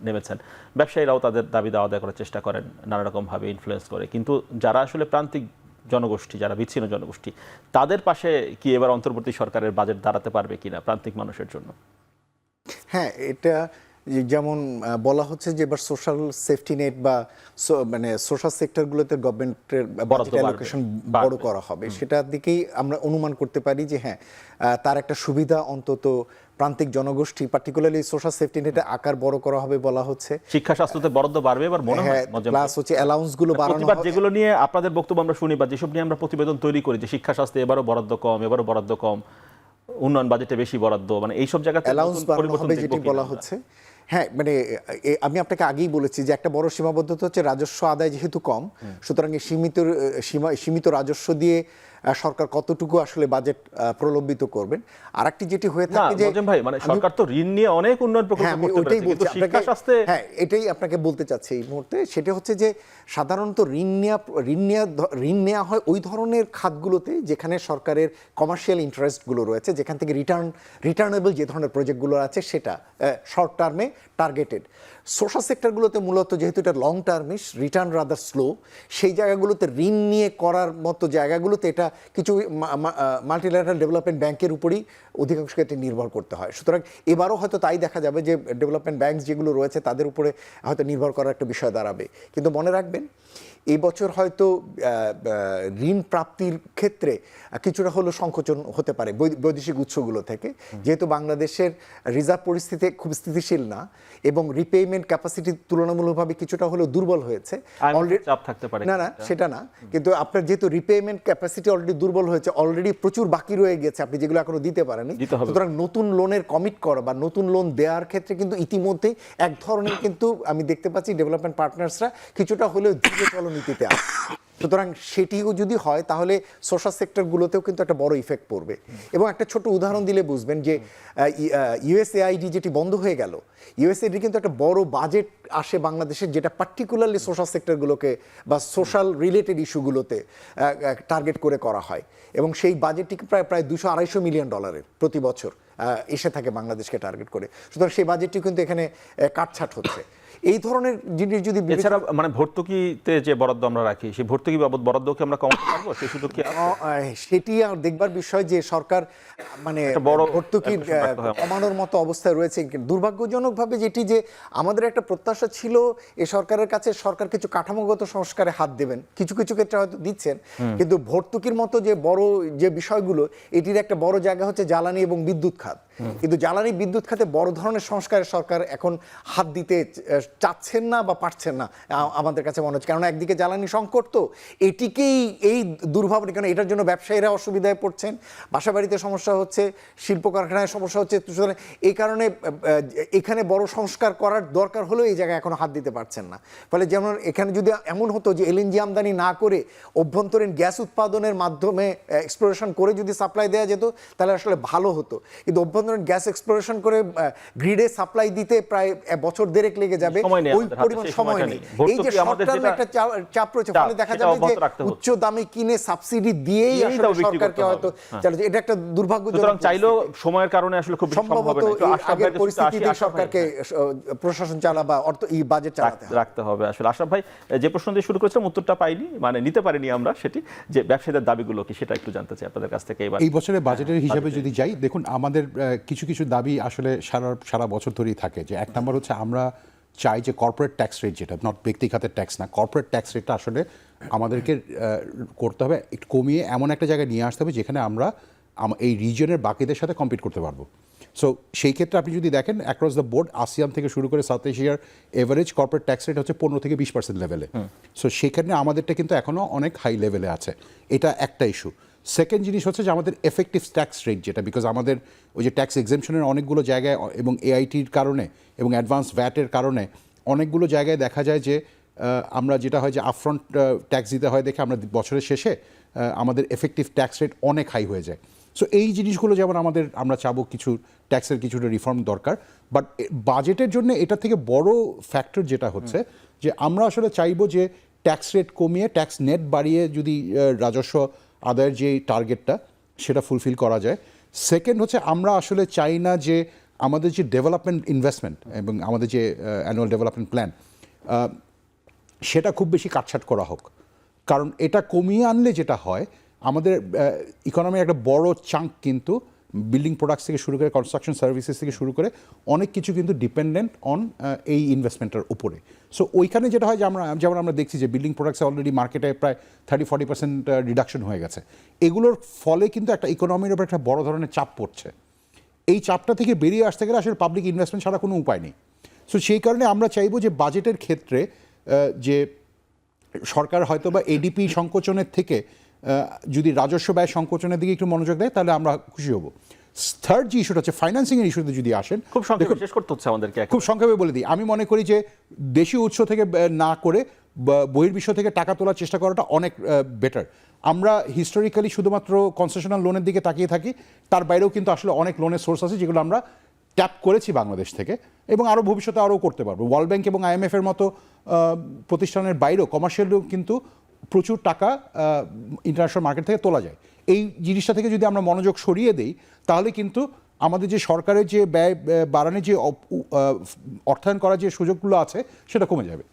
নেমেছেন। ব্যবসায়ীরাও তাদের দাবি দেওয়া দেওয়া করার চেষ্টা করেন নানা রকমভাবে ইনফ্লুয়েন্স করে। কিন্তু যারা আসলে প্রান্তিক জনগোষ্ঠী, যারা বিচ্ছিন্ন জনগোষ্ঠী, তাদের পাশে কি এবার অন্তর্বর্তী সরকারের বাজেট দাঁড়াতে পারবে কিনা প্রান্তিক মানুষের জন্য?
হ্যাঁ, এটা যেমন বলা হচ্ছে যে এবার সোশ্যাল সেফটি নেট বা মানে সোশ্যাল সেক্টরগুলোতে গভর্নমেন্টের বাজেট অ্যালোকেশন বড় করা হবে, সেটার দিকেই আমরা অনুমান করতে পারি যে হ্যাঁ, তার একটা সুবিধা অন্তত প্রান্তিক জনগোষ্ঠী, পার্টিকুলারলি সোশ্যাল সেফটি নেটে আকার বড় করা হবে বলা হচ্ছে।
শিক্ষা স্বাস্থ্যতে বরাদ্দ বাড়বে এবার মনে হয়,
প্লাস হচ্ছে অ্যালাউন্স গুলো বাড়ানো হবে।
যেগুলো নিয়ে আপনাদের বক্তব্য আমরা শুনি বা যেসব নিয়ে আমরা প্রতিবেদন তৈরি করি যে শিক্ষা স্বাস্থ্যে এবারও বরাদ্দ কম, উন্নয়ন বাজেটে বেশি বরাদ্দ, মানে এইসব জায়গাতে
অ্যালাউন্স বাড়ানো হবে যেটি বলা হচ্ছে। হ্যাঁ, মানে আমি আপনাকে আগেই বলেছি যে একটা বড় সীমাবদ্ধতা হচ্ছে রাজস্ব আদায় যেহেতু কম, সুতরাং এই সীমিত রাজস্ব দিয়ে সরকার কতটুকু আসলে বাজেট প্রলম্বিত করবেন। আরেকটি যেটি হয়ে থাকে যে
ভাই, মানে সরকার তো ঋণ নিয়ে অনেক উন্নয়ন প্রকল্প করতে পারে, কিন্তু শিক্ষা স্বাস্থ্যে
হ্যাঁ, এটাই আপনাকে বলতে চাচ্ছি এই মুহূর্তে। সেটা হচ্ছে যে সাধারণত ঋণ নেওয়া হয় ওই ধরনের খাতগুলোতে যেখানে সরকারের কমার্শিয়াল ইন্টারেস্টগুলো রয়েছে, যেখান থেকে রিটার্নেবল যে ধরনের প্রজেক্টগুলো আছে সেটা শর্ট টার্মে টার্গেটেড। সোশ্যাল সেক্টরগুলোতে মূলত যেহেতু এটা লং টার্মিশ, রিটার্ন রাদার স্লো, সেই জায়গাগুলোতে ঋণ নিয়ে করার মতো জায়গাগুলোতে এটা কিছু মাল্টিল্যাটারাল ডেভেলপমেন্ট ব্যাংকের উপরই অধিকাংশ ক্ষেত্রে নির্ভর করতে হয়। সুতরাং এবারও হয়তো তাই দেখা যাবে যে ডেভেলপমেন্ট ব্যাংক যেগুলো রয়েছে তাদের উপরে হয়তো নির্ভর করার একটা বিষয় দাঁড়াবে। কিন্তু মনে রাখবেন এই বছর হয়তো ঋণ প্রাপ্তির ক্ষেত্রে কিছুটা হলেও সংকোচন হতে পারে বৈদেশিক উৎসগুলো থেকে, যেহেতু বাংলাদেশের রিজার্ভ পরিস্থিতি খুব স্থিতিশীল না এবং রিপেমেন্ট ক্যাপাসিটি তুলনামূলকভাবে কিছুটা হলেও দুর্বল হয়েছে।
চাপ থাকতে পারে
না, সেটা না, কিন্তু আপনার যেহেতু রিপেমেন্ট ক্যাপাসিটি অলরেডি দুর্বল হয়েছে, অলরেডি প্রচুর বাকি রয়ে গেছে আপনি যেগুলো এখনো দিতে পারেননি, সুতরাং নতুন লোনের কমিট করা বা নতুন লোন দেওয়ার ক্ষেত্রে কিন্তু ইতিমধ্যেই এক ধরনের কিন্তু আমি দেখতে পাচ্ছি ডেভেলপমেন্ট পার্টনার্সরা কিছুটা হলেও ধীরে চলনীতিতে আছে। সুতরাং সেটিও যদি হয় তাহলে সোশ্যাল সেক্টরগুলোতেও কিন্তু একটা বড় ইফেক্ট পড়বে। এবং একটা ছোট উদাহরণ দিলে বুঝবেন যে ইউএসএআইডি যেটি বন্ধ হয়ে গেল, ইউএসএআইডি কিন্তু একটা বড় বাজেট আসে বাংলাদেশের, যেটা পার্টিকুলারলি সোশ্যাল সেক্টরগুলোকে বা সোশ্যাল রিলেটেড ইস্যুগুলোতে টার্গেট করে করা হয়, এবং সেই বাজেটটি প্রায় 200-250 মিলিয়ন ডলারের প্রতি বছর এসে থাকে বাংলাদেশকে টার্গেট করে। সুতরাং সেই বাজেটটি কিন্তু এখানে কাটছাট হচ্ছে। এই ধরনের জিনিস যদি
এছাড়া মানে ভর্তুকিতে যে বরাদ্দ আমরা রাখি, সেই ভর্তুকি বাবদ বরাদ্দ কি আমরা কমাতে পারবো? সেই সুযোগ কি আছে?
সেটি আর দেখবার বিষয় যে সরকার মানে
বড়
ভর্তুকি কমানোর মতো অবস্থায় রয়েছে। দুর্ভাগ্যজনকভাবে যেটি যে আমাদের একটা প্রত্যাশা ছিল এই সরকারের কাছে, সরকার কিছু কাঠামোগত সংস্কারে হাত দেবেন, কিছু কিছু ক্ষেত্রে হয়তো দিচ্ছেন, কিন্তু ভর্তুকির মতো যে বড় যে বিষয়গুলো, এটির একটা বড় জায়গা হচ্ছে জ্বালানি এবং বিদ্যুৎ খাত। কিন্তু জ্বালানি বিদ্যুৎ খাতে বড় ধরনের সংস্কারে সরকার এখন হাত দিতে চাচ্ছেন না বা পারছেন না আমাদের কাছে মনে হচ্ছে। কারণ একদিকে জ্বালানি সংকট, তো এটিকেই এই দুর্ভাবনা, কারণ এটার জন্য ব্যবসায়ীরা অসুবিধায় পড়ছেন, বাসাবাড়িতে সমস্যা হচ্ছে, শিল্প কারখানায় সমস্যা হচ্ছে। সুতরাং এই কারণে এখানে বড় সংস্কার করার দরকার হলেও এই জায়গায় এখনো হাত দিতে পারছেন না। ফলে যেমন এখানে যদি এমন হতো যে এলএনজি আমদানি না করে অভ্যন্তরীণ গ্যাস উৎপাদনের মাধ্যমে এক্সপ্লোরেশন করে যদি সাপ্লাই দেওয়া যেত তাহলে আসলে ভালো হতো। কিন্তু অভ্যন্তরীণ গ্যাস এক্সপ্লোরেশন করে গ্রিডে সাপ্লাই দিতে প্রায় বছর দেড়েক লেগে যাবে, ওই পরিমাণ সময় নেই। এই যে সরকারের একটা চাপ রয়েছে, ফলে দেখা যাবে যে উচ্চ দামে কিনে সাবসিডি দিয়েই আসলে সরকারকে হয়তো চালাচ্ছে। এটা একটা দুর্ভাগ্যজনক।
চাইলেও সময়ের কারণে আসলে খুব
সম্ভবত আগের পরিস্থিতিতে সরকারকে প্রশাসন চালা বা অর্থ এই বাজেট চালাতে
রাখতে হবে। আসলে আশরাফ ভাই যে প্রশ্ন দিয়ে শুরু করেছিলাম উত্তরটা পাইনি, মানে নিতে পারিনি আমরা, সেটি যে ব্যবসায়ীদের দাবিগুলো কি সেটা একটু জানতে চাই আপনাদের কাছ থেকে।
এই বছরের বাজেটের হিসাবে যদি যাই, দেখুন আমাদের কিছু কিছু দাবি আসলে সারা বছর ধরেই থাকে। যে এক নম্বর হচ্ছে আমরা চাই যে কর্পোরেট ট্যাক্স রেট, যেটা নট ব্যক্তি খাতের ট্যাক্স না, কর্পোরেট ট্যাক্স রেটটা আসলে আমাদেরকে করতে হবে একটু কমিয়ে এমন একটা জায়গায় নিয়ে আসতে হবে যেখানে আমরা এই রিজনের বাকিদের সাথে কম্পিট করতে পারবো। সো সেই ক্ষেত্রে আপনি যদি দেখেন অ্যাক্রস দ্য বোর্ড আসিয়ান থেকে শুরু করে সাউথ এশিয়ার এভারেজ কর্পোরেট ট্যাক্স রেট হচ্ছে 15-20% লেভেলে। সো সেখানে আমাদেরটা কিন্তু এখনও অনেক হাই লেভেলে আছে। এটা একটা ইস্যু। সেকেন্ড জিনিস হচ্ছে যে আমাদের এফেক্টিভ ট্যাক্স রেট, যেটা বিকজ আমাদের ওই যে ট্যাক্স এক্সেমশনের অনেকগুলো জায়গায় এবং এআইটির কারণে এবং অ্যাডভান্স ভ্যাটের কারণে অনেকগুলো জায়গায় দেখা যায় যে আমরা যেটা হয় যে আপফ্রন্ট ট্যাক্স দিতে হয় দেখে আমরা বছরের শেষে আমাদের এফেক্টিভ ট্যাক্স রেট অনেক হাই হয়ে যায়। সো এই জিনিসগুলো যেমন আমরা চাবো কিছু ট্যাক্সের কিছুটা রিফর্ম দরকার। বাট বাজেটের জন্য এটা থেকে বড় ফ্যাক্টর যেটা হচ্ছে যে আমরা আসলে চাইবো যে ট্যাক্স রেট কমিয়ে ট্যাক্স নেট বাড়িয়ে যদি রাজস্ব আদায়ের যে টার্গেটটা সেটা ফুলফিল করা যায়। সেকেন্ড হচ্ছে আমরা আসলে চাই না যে আমাদের যে ডেভেলপমেন্ট ইনভেস্টমেন্ট এবং আমাদের যে অ্যানুয়াল ডেভেলপমেন্ট প্ল্যান সেটা খুব বেশি কাটছাট করা হোক। কারণ এটা কমিয়ে আনলে যেটা হয়, আমাদের ইকোনমির একটা বড় চাঙ্ক কিন্তু বিল্ডিং প্রোডাক্টস থেকে শুরু করে কনস্ট্রাকশন সার্ভিসেস থেকে শুরু করে অনেক কিছু কিন্তু ডিপেন্ডেন্ট অন এই ইনভেস্টমেন্টের উপরে। সো ওইখানে যেটা হয় যে যেমন আমরা দেখছি যে বিল্ডিং প্রোডাক্টসে অলরেডি মার্কেটে প্রায় 30-40% রিডাকশন হয়ে গেছে। এগুলোর ফলে কিন্তু একটা ইকোনমির উপর একটা বড় ধরনের চাপ পড়ছে। এই চাপটা থেকে বেরিয়ে আসতে গেলে আসলে পাবলিক ইনভেস্টমেন্ট ছাড়া কোনো উপায় নেই। সো সেই কারণে আমরা চাইবো যে বাজেটের ক্ষেত্রে যে সরকার হয়তো বা এডিপি সংকোচনের থেকে যদি রাজস্ব ব্যয় সংকোচনের দিকে একটু মনোযোগ দেয় তাহলে আমরা খুশি হব। থার্ড যে ইস্যুটা হচ্ছে ফাইন্যান্সিং এর ইস্যুতে যদি আসেন,
খুব সংক্ষেপে শেষ করতে হচ্ছে আমাদেরকে।
খুব সংক্ষেপে বলে দিই, আমি মনে করি যে দেশীয় উৎস থেকে না করে বহির্বিশ্ব থেকে টাকা তোলার চেষ্টা করাটা অনেক বেটার। আমরা হিস্টোরিক্যালি শুধুমাত্র কনসেশনাল লোনের দিকে তাকিয়ে থাকি, তার বাইরেও কিন্তু আসলে অনেক লোনের সোর্স আছে যেগুলো আমরা ট্যাপ করেছি বাংলাদেশ থেকে এবং আরও ভবিষ্যতে আরও করতে পারবো। ওয়ার্ল্ড ব্যাংক এবং IMF এর মতো প্রতিষ্ঠানের বাইরেও কমার্শিয়ালও কিন্তু প্রচুর টাকা ইন্টারন্যাশনাল মার্কেট থেকে তোলা যায়। এই জিনিসটা থেকে যদি আমরা মনোযোগ সরিয়ে দিই তাহলে কিন্তু আমাদের যে সরকারের যে ব্যয় বাড়ানোর যে অর্থায়ন করার যে সুযোগগুলো আছে সেটা কমে যাবে।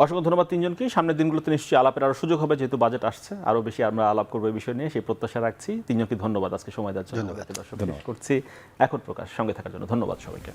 অসংখ্য ধন্যবাদ তিনজনকেই। সামনের দিনগুলোতে নিশ্চয়ই আলাপের আরও সুযোগ হবে, যেহেতু বাজেট আসছে আরও বেশি আমরা আলাপ করবো এই বিষয় নিয়ে, সেই প্রত্যাশা রাখছি। তিনজনকে ধন্যবাদ আজকে সময় দেওয়ার জন্য। দর্শক করছি এখন প্রকাশ, সঙ্গে থাকার জন্য ধন্যবাদ সবাইকে।